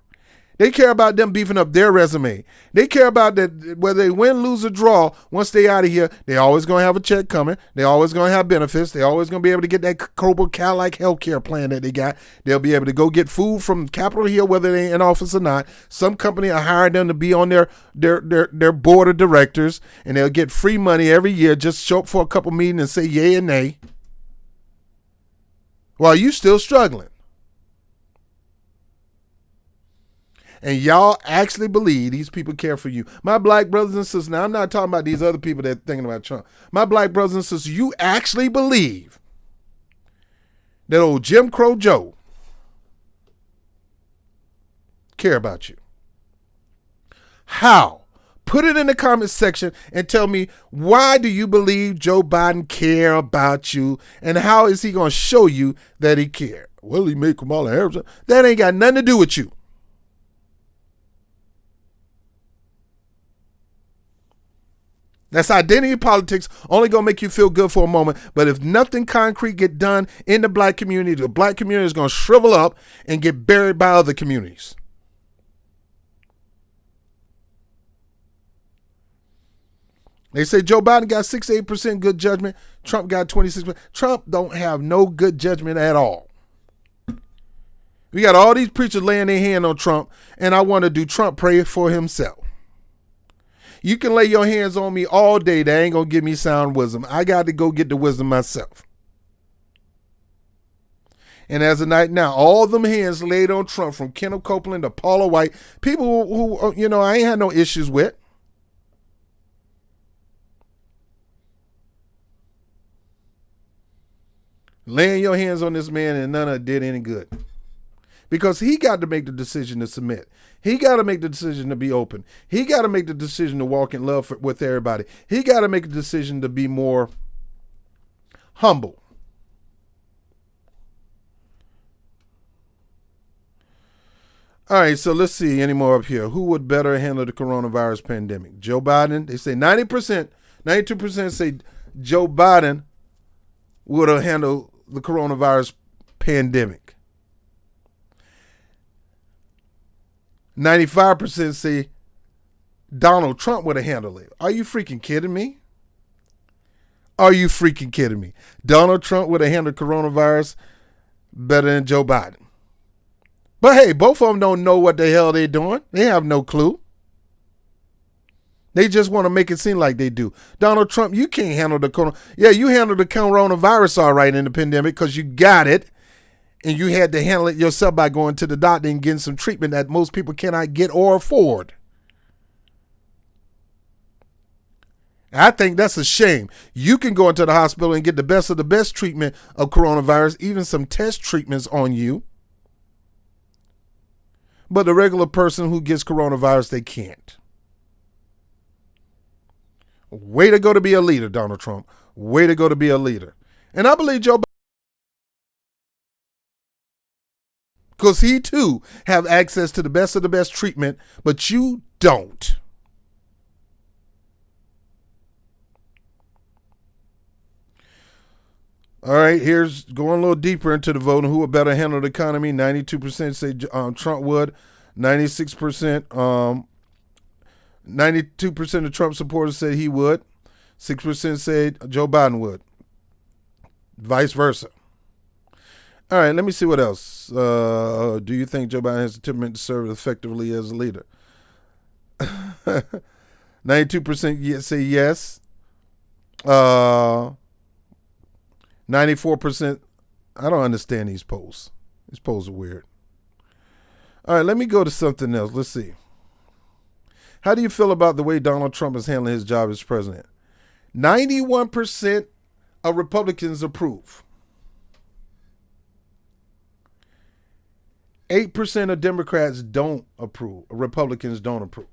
They care about them beefing up their resume. They care about that whether they win, lose, or draw. Once they out of here, they always going to have a check coming. They always going to have benefits. They always going to be able to get that Cobra Cal-like healthcare plan that they got. They'll be able to go get food from Capitol Hill, whether they're in office or not. Some company will hire them to be on their board of directors, and they'll get free money every year. Just show up for a couple meetings and say yay and nay, while you still struggling. And y'all actually believe these people care for you. My black brothers and sisters, now I'm not talking about these other people that are thinking about Trump. My black brothers and sisters, you actually believe that old Jim Crow Joe care about you. How? Put it in the comment section and tell me, why do you believe Joe Biden care about you, and how is he going to show you that he care? Well, he made Kamala Harris. That ain't got nothing to do with you. That's identity politics, only going to make you feel good for a moment. But if nothing concrete get done in the black community, the black community is going to shrivel up and get buried by other communities. They say Joe Biden got 68% good judgment. Trump got 26%. Trump don't have no good judgment at all. We got all these preachers laying their hand on Trump, and I want to do Trump pray for himself. You can lay your hands on me all day. That ain't going to give me sound wisdom. I got to go get the wisdom myself. And as of night now, all them hands laid on Trump, from Kenneth Copeland to Paula White, people who I ain't had no issues with. Laying your hands on this man, and none of it did any good. Because he got to make the decision to submit. He got to make the decision to be open. He got to make the decision to walk in love with everybody. He got to make a decision to be more humble. All right, so let's see any more up here. Who would better handle the coronavirus pandemic? Joe Biden. They say 90%, 92% say Joe Biden would have handled the coronavirus pandemic. 95% say Donald Trump would have handled it. Are you freaking kidding me? Are you freaking kidding me? Donald Trump would have handled coronavirus better than Joe Biden. But hey, both of them don't know what the hell they're doing. They have no clue. They just want to make it seem like they do. Donald Trump, you can't handle the corona. Yeah, you handled the coronavirus all right in the pandemic because you got it. And you had to handle it yourself by going to the doctor and getting some treatment that most people cannot get or afford. I think that's a shame. You can go into the hospital and get the best of the best treatment of coronavirus, even some test treatments on you. But the regular person who gets coronavirus, they can't. Way to go to be a leader, Donald Trump. Way to go to be a leader. And I believe Joe Biden, because he too have access to the best of the best treatment, but you don't. All right, here's going a little deeper into the voting. Who would better handle the economy? 92% say Trump would. 96%, 92% of Trump supporters said he would. 6% said Joe Biden would. Vice versa. All right, let me see what else. Do you think Joe Biden has the temperament to serve effectively as a leader? 92% say yes. 94%, I don't understand these polls. These polls are weird. All right, let me go to something else. Let's see. How do you feel about the way Donald Trump is handling his job as president? 91% of Republicans approve. 8% of Democrats don't approve. Republicans don't approve.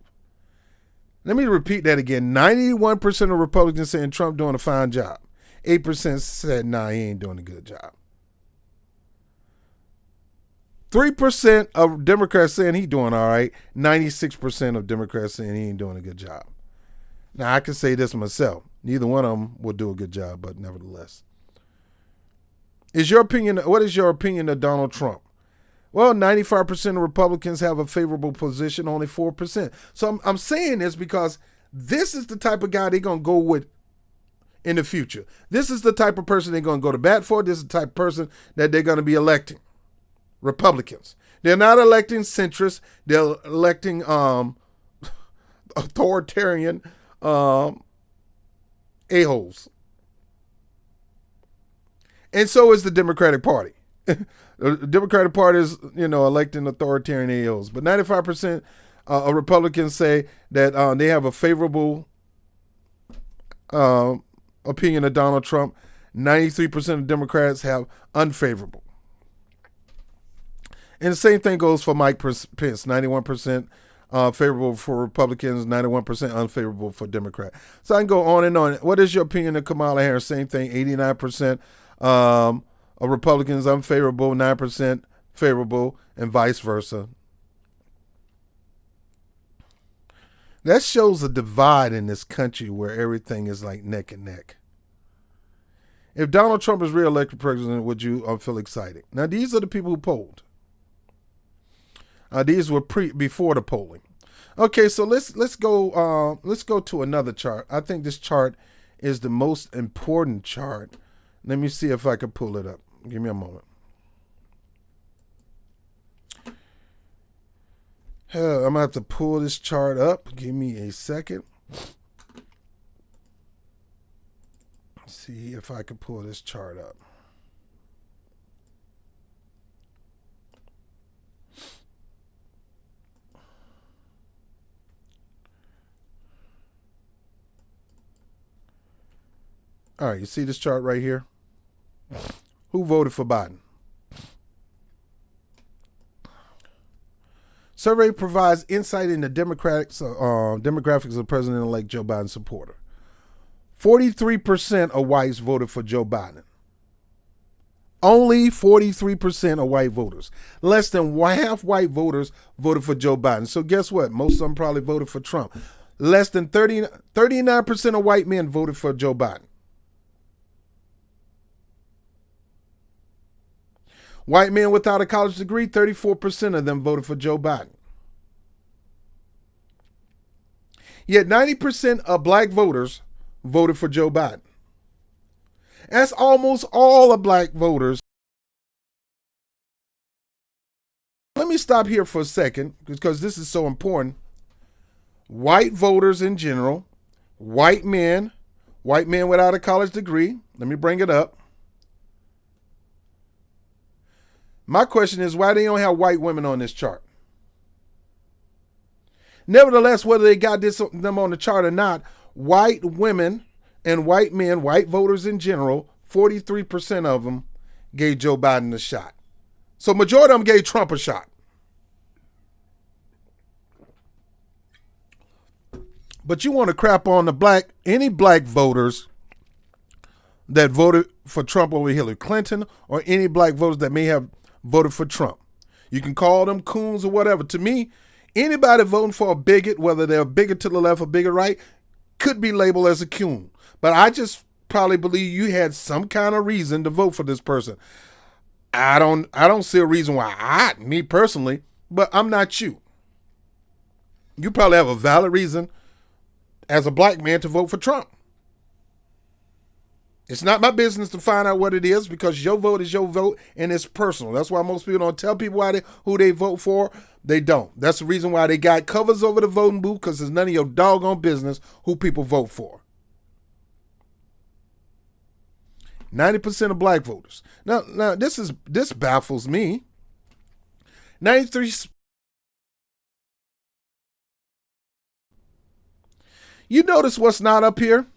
Let me repeat that again. 91% of Republicans saying Trump doing a fine job. 8% said, nah, he ain't doing a good job. 3% of Democrats saying he doing all right. 96% of Democrats saying he ain't doing a good job. Now, I can say this myself. Neither one of them will do a good job, but nevertheless. What is your opinion of Donald Trump? Well, 95% of Republicans have a favorable position, only 4%. So I'm saying this because this is the type of guy they're going to go with in the future. This is the type of person they're going to go to bat for. This is the type of person that they're going to be electing. Republicans. They're not electing centrists. They're electing authoritarian a-holes. And so is the Democratic Party. The Democratic Party is, electing authoritarian a-holes. But 95% of Republicans say that they have a favorable opinion of Donald Trump. 93% of Democrats have unfavorable. And the same thing goes for Mike Pence. 91% favorable for Republicans, 91% unfavorable for Democrats. So I can go on and on. What is your opinion of Kamala Harris? Same thing, 89% of Republicans unfavorable, 9% favorable, and vice versa. That shows a divide in this country where everything is like neck and neck. If Donald Trump is reelected president, would you feel excited? Now, these are the people who polled. These were before the polling. Okay, so let's go to another chart. I think this chart is the most important chart. Let me see if I can pull it up. Give me a moment. I'm going to have to pull this chart up. Give me a second. See if I can pull this chart up. All right, you see this chart right here? Who voted for Biden? Survey provides insight into demographics of President-elect Joe Biden's supporter. 43% of whites voted for Joe Biden. Only 43% of white voters. Less than half white voters voted for Joe Biden. So guess what? Most of them probably voted for Trump. Less than 39% of white men voted for Joe Biden. White men without a college degree, 34% of them voted for Joe Biden. Yet 90% of black voters voted for Joe Biden. That's almost all the black voters. Let me stop here for a second because this is so important. White voters in general, white men without a college degree. Let me bring it up. My question is, why they don't have white women on this chart? Nevertheless, whether they got them on the chart or not, white women and white men, white voters in general, 43% of them gave Joe Biden a shot. So majority of them gave Trump a shot. But you want to crap on any black voters that voted for Trump over Hillary Clinton, or any black voters that may have voted for Trump. You can call them coons or whatever. To me, anybody voting for a bigot, whether they're a bigot to the left or bigot right, could be labeled as a coon. But I just probably believe you had some kind of reason to vote for this person. I don't see a reason why me personally, but I'm not you. You probably have a valid reason as a black man to vote for Trump. It's not my business to find out what it is, because your vote is your vote and it's personal. That's why most people don't tell people who they vote for. They don't. That's the reason why they got covers over the voting booth, because it's none of your doggone business who people vote for. 90% of black voters. Now this baffles me. 93. You notice what's not up here?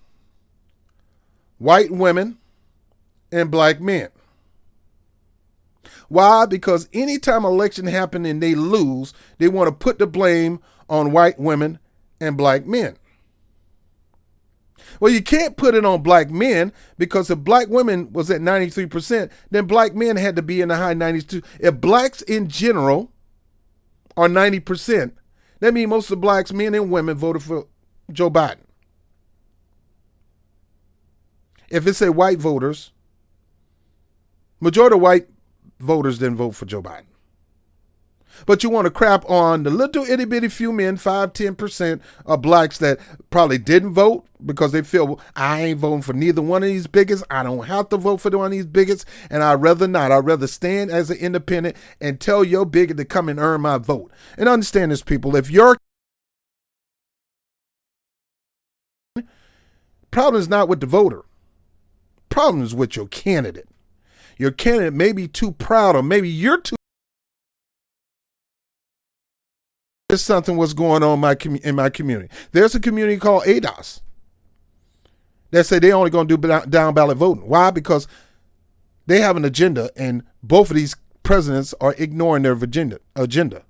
White women and black men. Why? Because anytime election happen and they lose, they want to put the blame on white women and black men. Well, you can't put it on black men, because if black women was at 93%, then black men had to be in the high 92%. If blacks in general are 90%, that means most of the blacks, men and women, voted for Joe Biden. If it's a white voters, majority of white voters didn't vote for Joe Biden. But you want to crap on the little itty bitty few men, 5-10% of blacks that probably didn't vote because they feel, well, I ain't voting for neither one of these bigots. I don't have to vote for one of these bigots, and I'd rather not. I'd rather stand as an independent and tell your bigot to come and earn my vote. And understand this, people. If your problem is not with the voter, problem is with your candidate. Your candidate may be too proud, or maybe you're too. There's something what's going on in my community. There's a community called ADOS that say they only going to do down ballot voting. Why? Because they have an agenda, and both of these presidents are ignoring their agenda.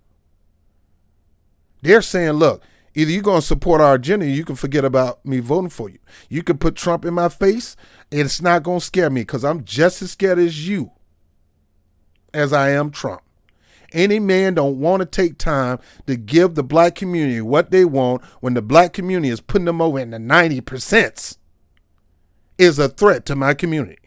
They're saying, look, either you're going to support our agenda, or you can forget about me voting for you. You can put Trump in my face, and it's not going to scare me, because I'm just as scared as you as I am Trump. Any man don't want to take time to give the black community what they want when the black community is putting them over in the 90% is a threat to my community.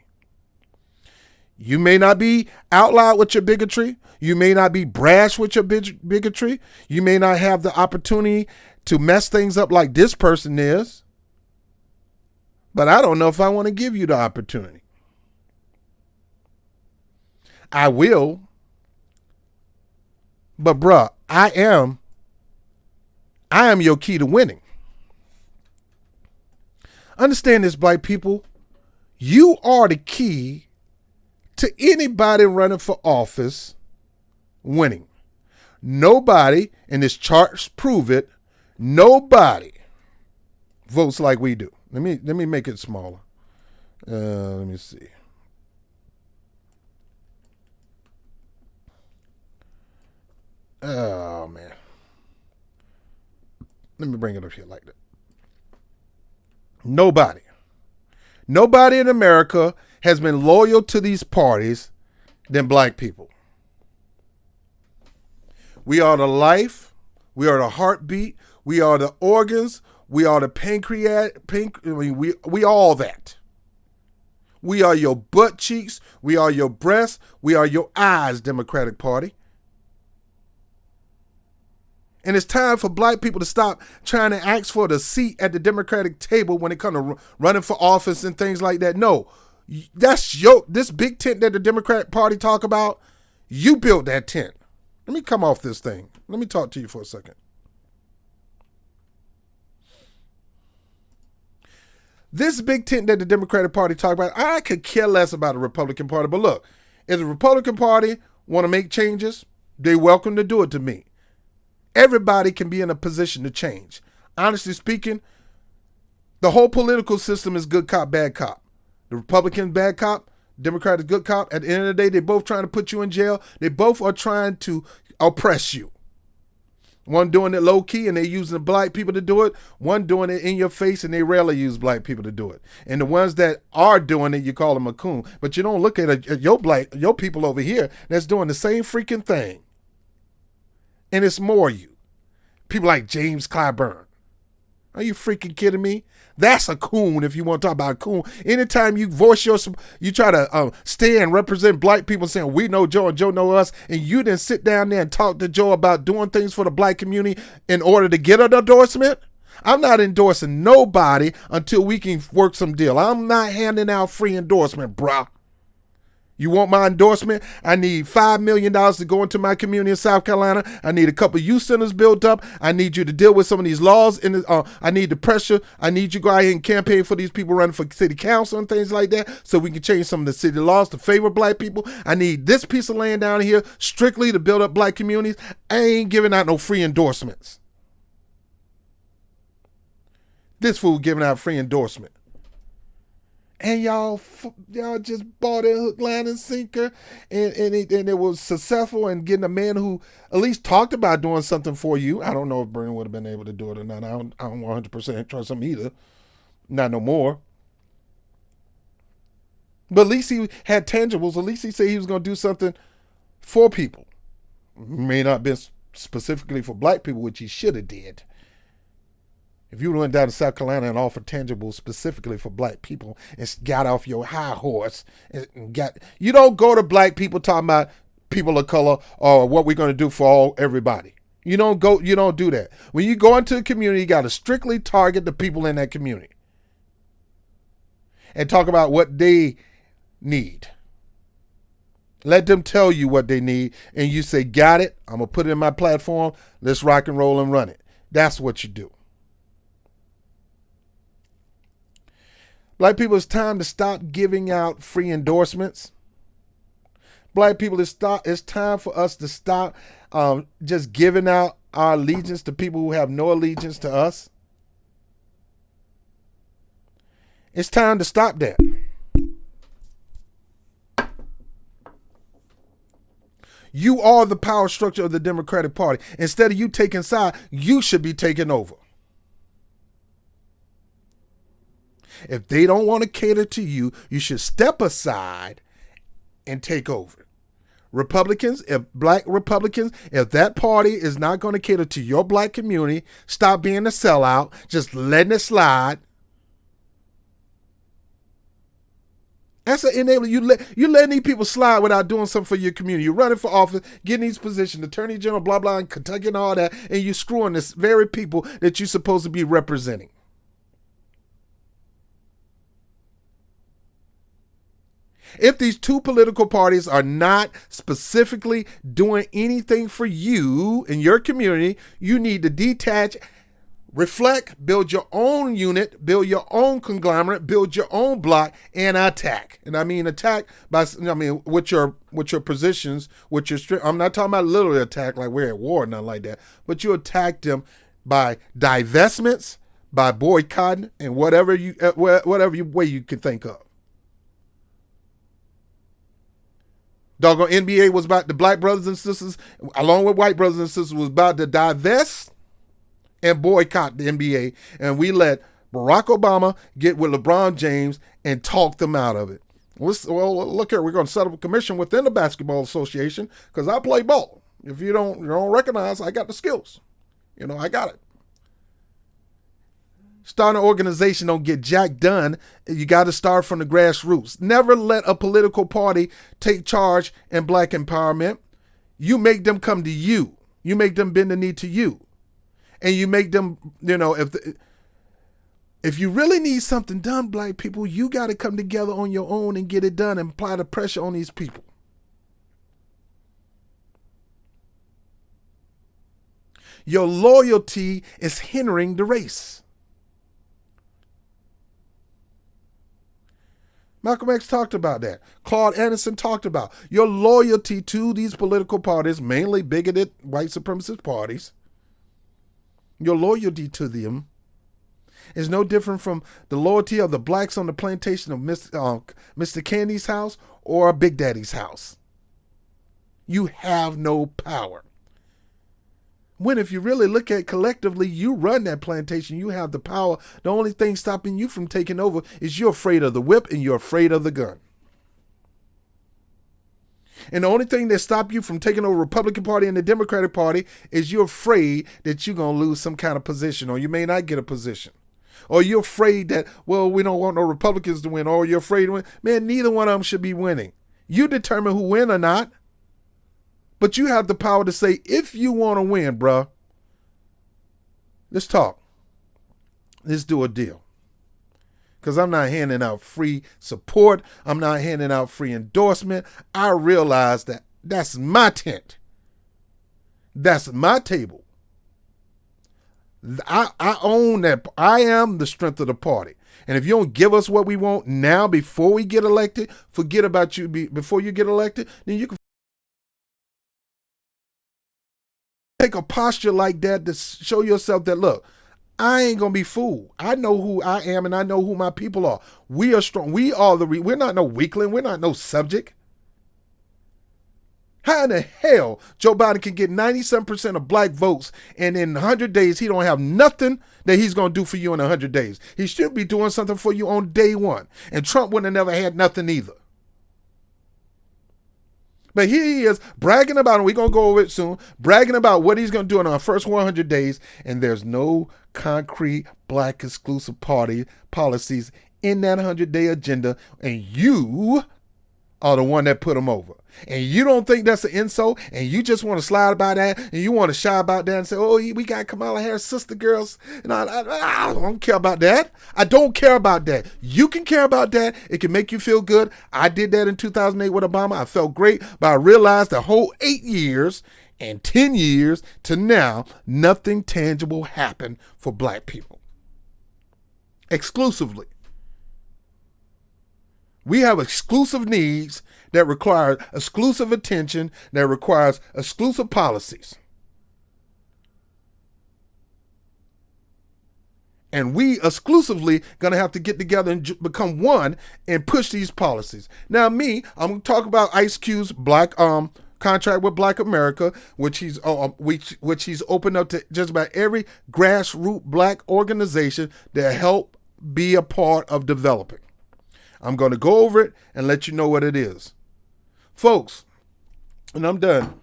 You may not be out loud with your bigotry. You may not be brash with your bigotry. You may not have the opportunity to mess things up like this person is. But I don't know if I want to give you the opportunity. I will. But bruh, I am your key to winning. Understand this, black people. You are the key to anybody running for office winning. Nobody, and this charts prove it, nobody votes like we do. Let me make it smaller. Let me see. Oh, man. Let me bring it up here like that. Nobody in America has been loyal to these parties than black people. We are the life. We are the heartbeat. We are the organs. We are the pancreas. We all that. We are your butt cheeks. We are your breasts. We are your eyes, Democratic Party. And it's time for black people to stop trying to ask for the seat at the Democratic table when it comes to running for office and things like that. No, that's this big tent that the Democratic Party talk about. You built that tent. Let me come off this thing. Let me talk to you for a second. This big tent that the Democratic Party talk about, I could care less about the Republican Party. But look, if the Republican Party want to make changes, they're welcome to do it to me. Everybody can be in a position to change. Honestly speaking, the whole political system is good cop, bad cop. The Republican bad cop, Democrat is good cop. At the end of the day, they're both trying to put you in jail. They both are trying to oppress you. One doing it low key and they using the black people to do it. One doing it in your face and they rarely use black people to do it. And the ones that are doing it, you call them a coon. But you don't look at your people over here that's doing the same freaking thing. And it's more you. People like James Clyburn. Are you freaking kidding me? That's a coon if you want to talk about a coon. Anytime you you try to stay and represent black people saying we know Joe and Joe know us, and you didn't sit down there and talk to Joe about doing things for the black community in order to get an endorsement. I'm not endorsing nobody until we can work some deal. I'm not handing out free endorsement, bruh. You want my endorsement? I need $5 million to go into my community in South Carolina. I need a couple of youth centers built up. I need you to deal with some of these laws. I need the pressure. I need you to go out here and campaign for these people running for city council and things like that so we can change some of the city laws to favor black people. I need this piece of land down here strictly to build up black communities. I ain't giving out no free endorsements. This fool giving out free endorsement. And y'all just bought it hook, line, and sinker, and it was successful in getting a man who at least talked about doing something for you. I don't know if Bernie would have been able to do it or not. I don't 100% trust him either. Not no more. But at least he had tangibles. At least he said he was going to do something for people. May not have been specifically for black people, which he should have did. If you went down to South Carolina and offered tangibles specifically for black people and got off your high horse and you don't go to black people talking about people of color or what we're going to do for everybody. You don't do that. When you go into a community, you got to strictly target the people in that community and talk about what they need. Let them tell you what they need and you say, got it. I'm going to put it in my platform. Let's rock and roll and run it. That's what you do. Black people, it's time to stop giving out free endorsements. Black people, it's time for us to stop just giving out our allegiance to people who have no allegiance to us. It's time to stop that. You are the power structure of the Democratic Party. Instead of you taking side, you should be taking over. If they don't want to cater to you, you should step aside and take over. Republicans, black Republicans, if that party is not going to cater to your black community, stop being a sellout, just letting it slide. That's an enabler. You letting these people slide without doing something for your community. You're running for office, getting these positions, Attorney General, blah, blah, in Kentucky and all that, and you're screwing this very people that you're supposed to be representing. If these two political parties are not specifically doing anything for you in your community, you need to detach, reflect, build your own unit, build your own conglomerate, build your own block, and attack. And I mean attack with your positions, with your I'm not talking about literally attack like we're at war, nothing like that. But you attack them by divestments, by boycotting, and whatever way you can think of. Doggone NBA was about the black brothers and sisters, along with white brothers and sisters, was about to divest and boycott the NBA. And we let Barack Obama get with LeBron James and talk them out of it. Well, look here, we're going to set up a commission within the Basketball Association because I play ball. If you don't recognize, I got the skills. I got it. Starting an organization don't get jack done. You got to start from the grassroots. Never let a political party take charge in black empowerment. You make them come to you. You make them bend the knee to you. And you make them, if you really need something done, black people, you got to come together on your own and get it done and apply the pressure on these people. Your loyalty is hindering the race. Malcolm X talked about that. Claude Anderson talked about your loyalty to these political parties, mainly bigoted white supremacist parties. Your loyalty to them is no different from the loyalty of the blacks on the plantation of Mr. Candy's house or Big Daddy's house. You have no power. When if you really look at it collectively, you run that plantation, you have the power. The only thing stopping you from taking over is you're afraid of the whip and you're afraid of the gun. And the only thing that stops you from taking over the Republican Party and the Democratic Party is you're afraid that you're going to lose some kind of position, or you may not get a position. Or you're afraid that, well, we don't want no Republicans to win, or you're afraid to win. Man, neither one of them should be winning. You determine who win or not. But you have the power to say, if you want to win, bruh, let's talk. Let's do a deal. Because I'm not handing out free support. I'm not handing out free endorsement. I realize that that's my tent. That's my table. I own that. I am the strength of the party. And if you don't give us what we want now before we get elected, forget about you before you get elected, then you can take a posture like that to show yourself that, look, I ain't going to be fooled. I know who I am and I know who my people are. We are strong. We're not no weakling. We're not no subject. How in the hell Joe Biden can get 97% of black votes and in 100 days he don't have nothing that he's going to do for you in 100 days? He should be doing something for you on day one. And Trump wouldn't have never had nothing either. But here he is bragging about, and we're going to go over it soon, bragging about what he's going to do in our first 100 days, and there's no concrete black exclusive party policies in that 100-day agenda, and you are the one that put them over. And you don't think that's an insult, and you just want to slide by that, and you want to shy about that and say, oh, we got Kamala Harris sister girls, and I don't care about that. I don't care about that. You can care about that. It can make you feel good. I did that in 2008 with Obama. I felt great, but I realized the whole 8 years and 10 years to now, nothing tangible happened for black people. Exclusively. We have exclusive needs that require exclusive attention, that requires exclusive policies. And we exclusively going to have to get together and become one and push these policies. Now I'm going to talk about Ice Cube's black contract with Black America, which he's opened up to just about every grassroots black organization to help be a part of developing. I'm going to go over it and let you know what it is. Folks, and I'm done.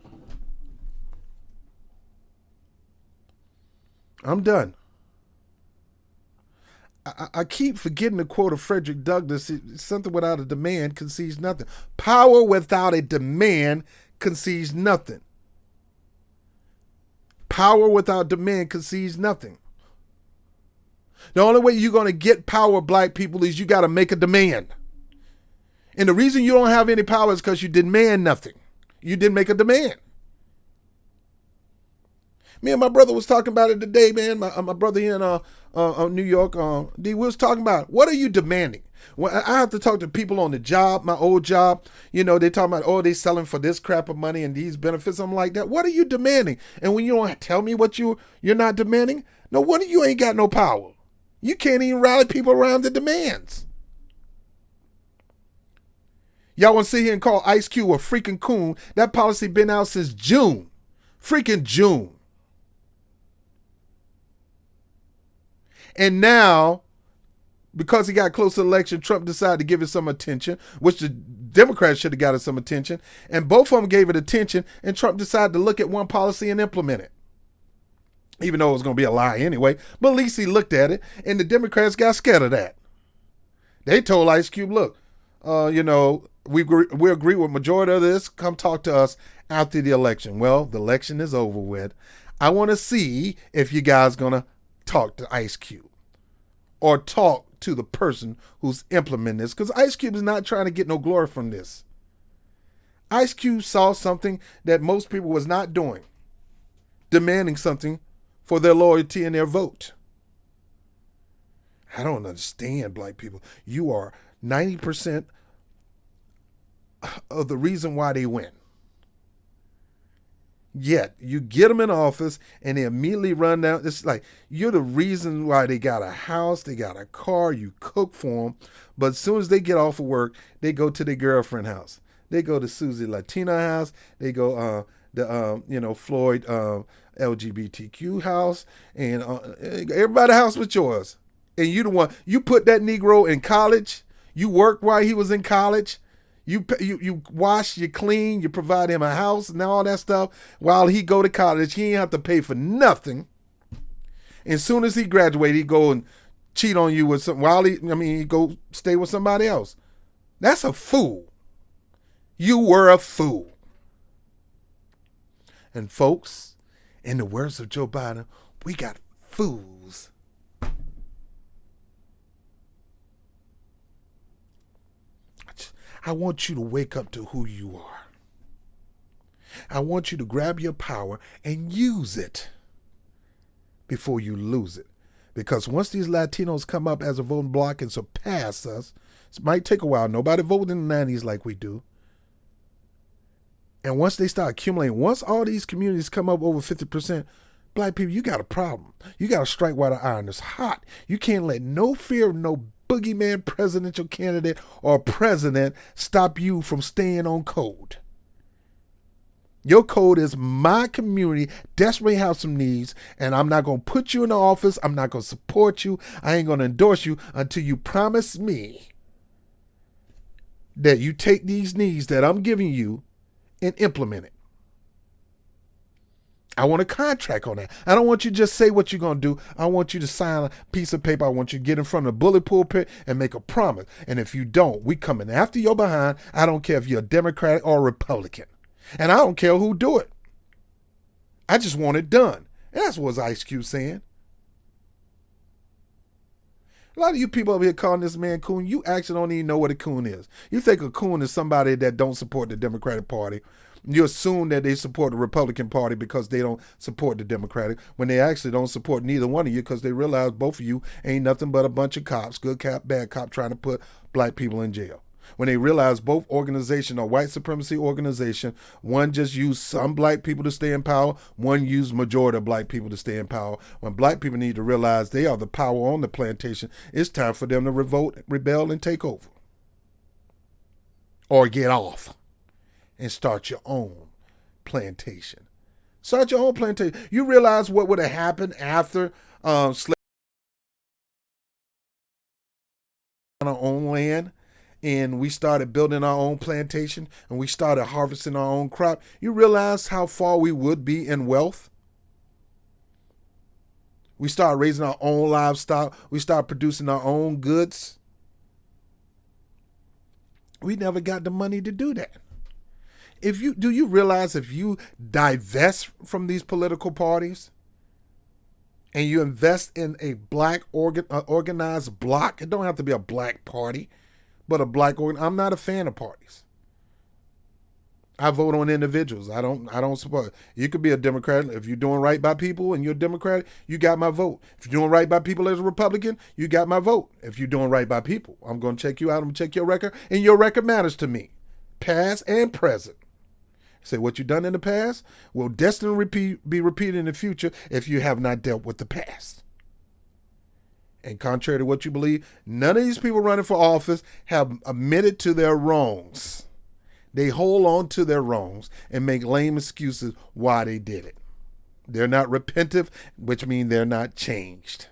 I keep forgetting the quote of Frederick Douglass. Something without a demand concedes nothing. Power without a demand concedes nothing. Power without demand concedes nothing. The only way you're going to get power, black people, is you got to make a demand. And the reason you don't have any power is because you demand nothing. You didn't make a demand. Me and my brother was talking about it today, man. My brother here in New York, we was talking about, what are you demanding? Well, I have to talk to people on the job, my old job. You know, they talking about, oh, they selling for this crap of money and these benefits. I'm like that. What are you demanding? And when you don't tell me what you're not demanding, no wonder you ain't got no power. You can't even rally people around the demands. Y'all want to sit here and call Ice Cube a freaking coon? That policy been out since June. Freaking June. And now, because he got close to the election, Trump decided to give it some attention, which the Democrats should have got it some attention. And both of them gave it attention, and Trump decided to look at one policy and implement it. Even though it was going to be a lie anyway. But at least he looked at it, and the Democrats got scared of that. They told Ice Cube, look, we agree with majority of this. Come talk to us after the election. Well, the election is over with. I want to see if you guys going to talk to Ice Cube or talk to the person who's implementing this, because Ice Cube is not trying to get no glory from this. Ice Cube saw something that most people was not doing, demanding something for their loyalty and their vote. I don't understand, black people. You are 90% of the reason why they win. Yet you get them in office and they immediately run down. It's like you're the reason why they got a house, they got a car, you cook for them. But as soon as they get off of work, they go to their girlfriend house. They go to Susie Latina house. They go the Floyd LGBTQ house, and everybody house was yours. And you the one, you put that Negro in college. You worked while he was in college. You wash, you clean, you provide him a house and all that stuff. While he go to college, he ain't have to pay for nothing. And as soon as he graduate, he go and cheat on you with some. He go stay with somebody else. That's a fool. You were a fool. And folks, in the words of Joe Biden, we got fools. I want you to wake up to who you are. I want you to grab your power and use it before you lose it. Because once these Latinos come up as a voting bloc and surpass us, it might take a while. Nobody voted in the 90s like we do. And once they start accumulating, once all these communities come up over 50%, black people, you got a problem. You got to strike while the iron is hot. You can't let no fear of no boogeyman presidential candidate or president stop you from staying on code. Your code is my community desperately have some needs, and I'm not going to put you in the office. I'm not going to support you. I ain't going to endorse you until you promise me that you take these needs that I'm giving you and implement it. I want a contract on that. I don't want you to just say what you're going to do. I want you to sign a piece of paper. I want you to get in front of the bully pulpit and make a promise. And if you don't, we coming after your behind. I don't care if you're a Democrat or a Republican. And I don't care who do it. I just want it done. And that's what Ice Cube saying. A lot of you people over here calling this man coon, you actually don't even know what a coon is. You think a coon is somebody that don't support the Democratic Party. You assume that they support the Republican Party because they don't support the Democratic, when they actually don't support neither one of you because they realize both of you ain't nothing but a bunch of cops, good cop, bad cop, trying to put black people in jail. When they realize both organizations are white supremacy organization, one just used some black people to stay in power, one used majority of black people to stay in power. When black people need to realize they are the power on the plantation, it's time for them to revolt, rebel, and take over. Or get off and start your own plantation. Start your own plantation. You realize what would have happened after slavery on our own land, and we started building our own plantation, and we started harvesting our own crop? You realize how far we would be in wealth? We start raising our own livestock. We start producing our own goods. We never got the money to do that. Do you realize if you divest from these political parties and you invest in a black organized bloc, it don't have to be a black party, but a black I'm not a fan of parties. I vote on individuals. I don't support. You could be a Democrat. If you're doing right by people and you're a Democrat, you got my vote. If you're doing right by people as a Republican, you got my vote. If you're doing right by people, I'm going to check you out. I'm going to check your record, and your record matters to me, past and present. Say what you've done in the past will destined be repeated in the future if you have not dealt with the past. And contrary to what you believe, none of these people running for office have admitted to their wrongs. They hold on to their wrongs and make lame excuses why they did it. They're not repentive, which means they're not changed.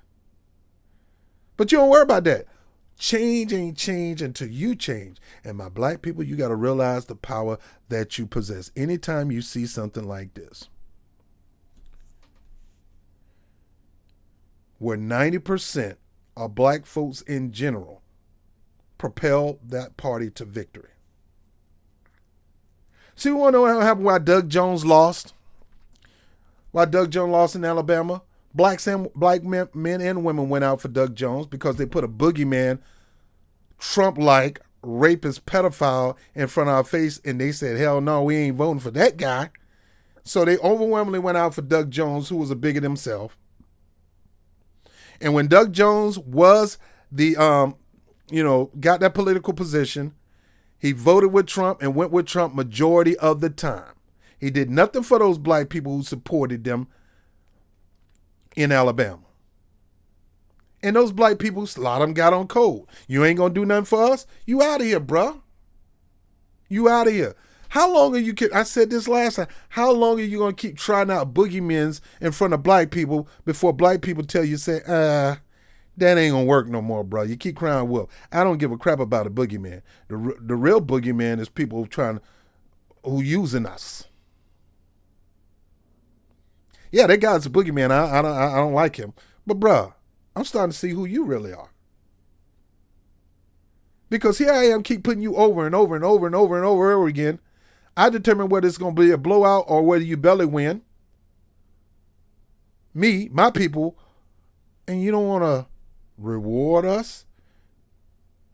But you don't worry about that. Change ain't change until you change. And my black people, you got to realize the power that you possess. Anytime you see something like this, where 90% of black folks in general propel that party to victory. See, we want to know what happened why Doug Jones lost? Why Doug Jones lost in Alabama? Black men and women went out for Doug Jones because they put a boogeyman, Trump-like, rapist, pedophile in front of our face, and they said, hell no, we ain't voting for that guy. So they overwhelmingly went out for Doug Jones, who was a bigot himself. And when Doug Jones was got that political position, he voted with Trump and went with Trump majority of the time. He did nothing for those black people who supported them in Alabama. And those black people, a lot of them got on code. You ain't going to do nothing for us? You out of here, bruh. You out of here. How long are you? I said this last time. How long are you gonna keep trying out boogeymen in front of black people before black people tell you, say, that ain't gonna work no more, bro? You keep crying wolf. I don't give a crap about a boogeyman. The real boogeyman is people who using us. Yeah, that guy's a boogeyman. I don't like him, but bruh, I'm starting to see who you really are. Because here I am, keep putting you over and over and over and over and over again. I determine whether it's going to be a blowout or whether you belly win. Me, my people, and you don't want to reward us?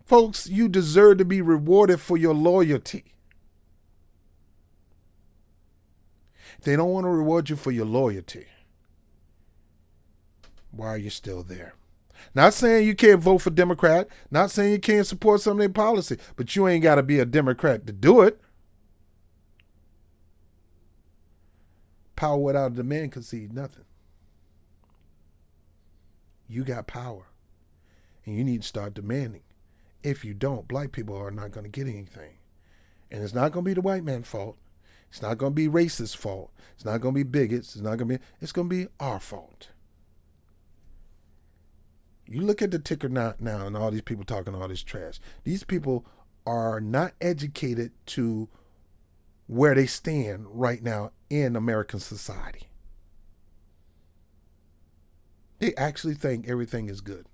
Folks, you deserve to be rewarded for your loyalty. They don't want to reward you for your loyalty. Why are you still there? Not saying you can't vote for Democrat. Not saying you can't support some of their policy. But you ain't got to be a Democrat to do it. Power without a demand concedes nothing. You got power. And you need to start demanding. If you don't, black people are not going to get anything. And it's not going to be the white man's fault. It's not going to be racist fault. It's not going to be bigots. It's going to be our fault. You look at the ticker now and all these people talking all this trash. These people are not educated to where they stand right now in American society. They actually think everything is good.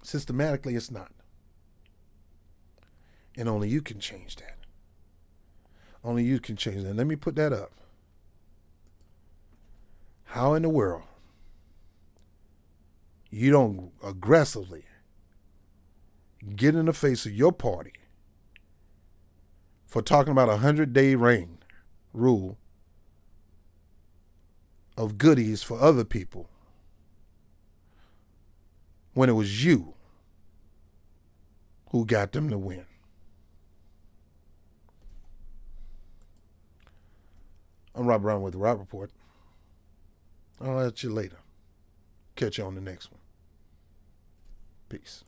Systematically, it's not. And only you can change that. Only you can change that. Let me put that up. How in the world you don't aggressively get in the face of your party for talking about 100-day reign rule of goodies for other people when it was you who got them to win? I'm Rob Brown with the Rob Report. I'll let you later. Catch you on the next one. Peace.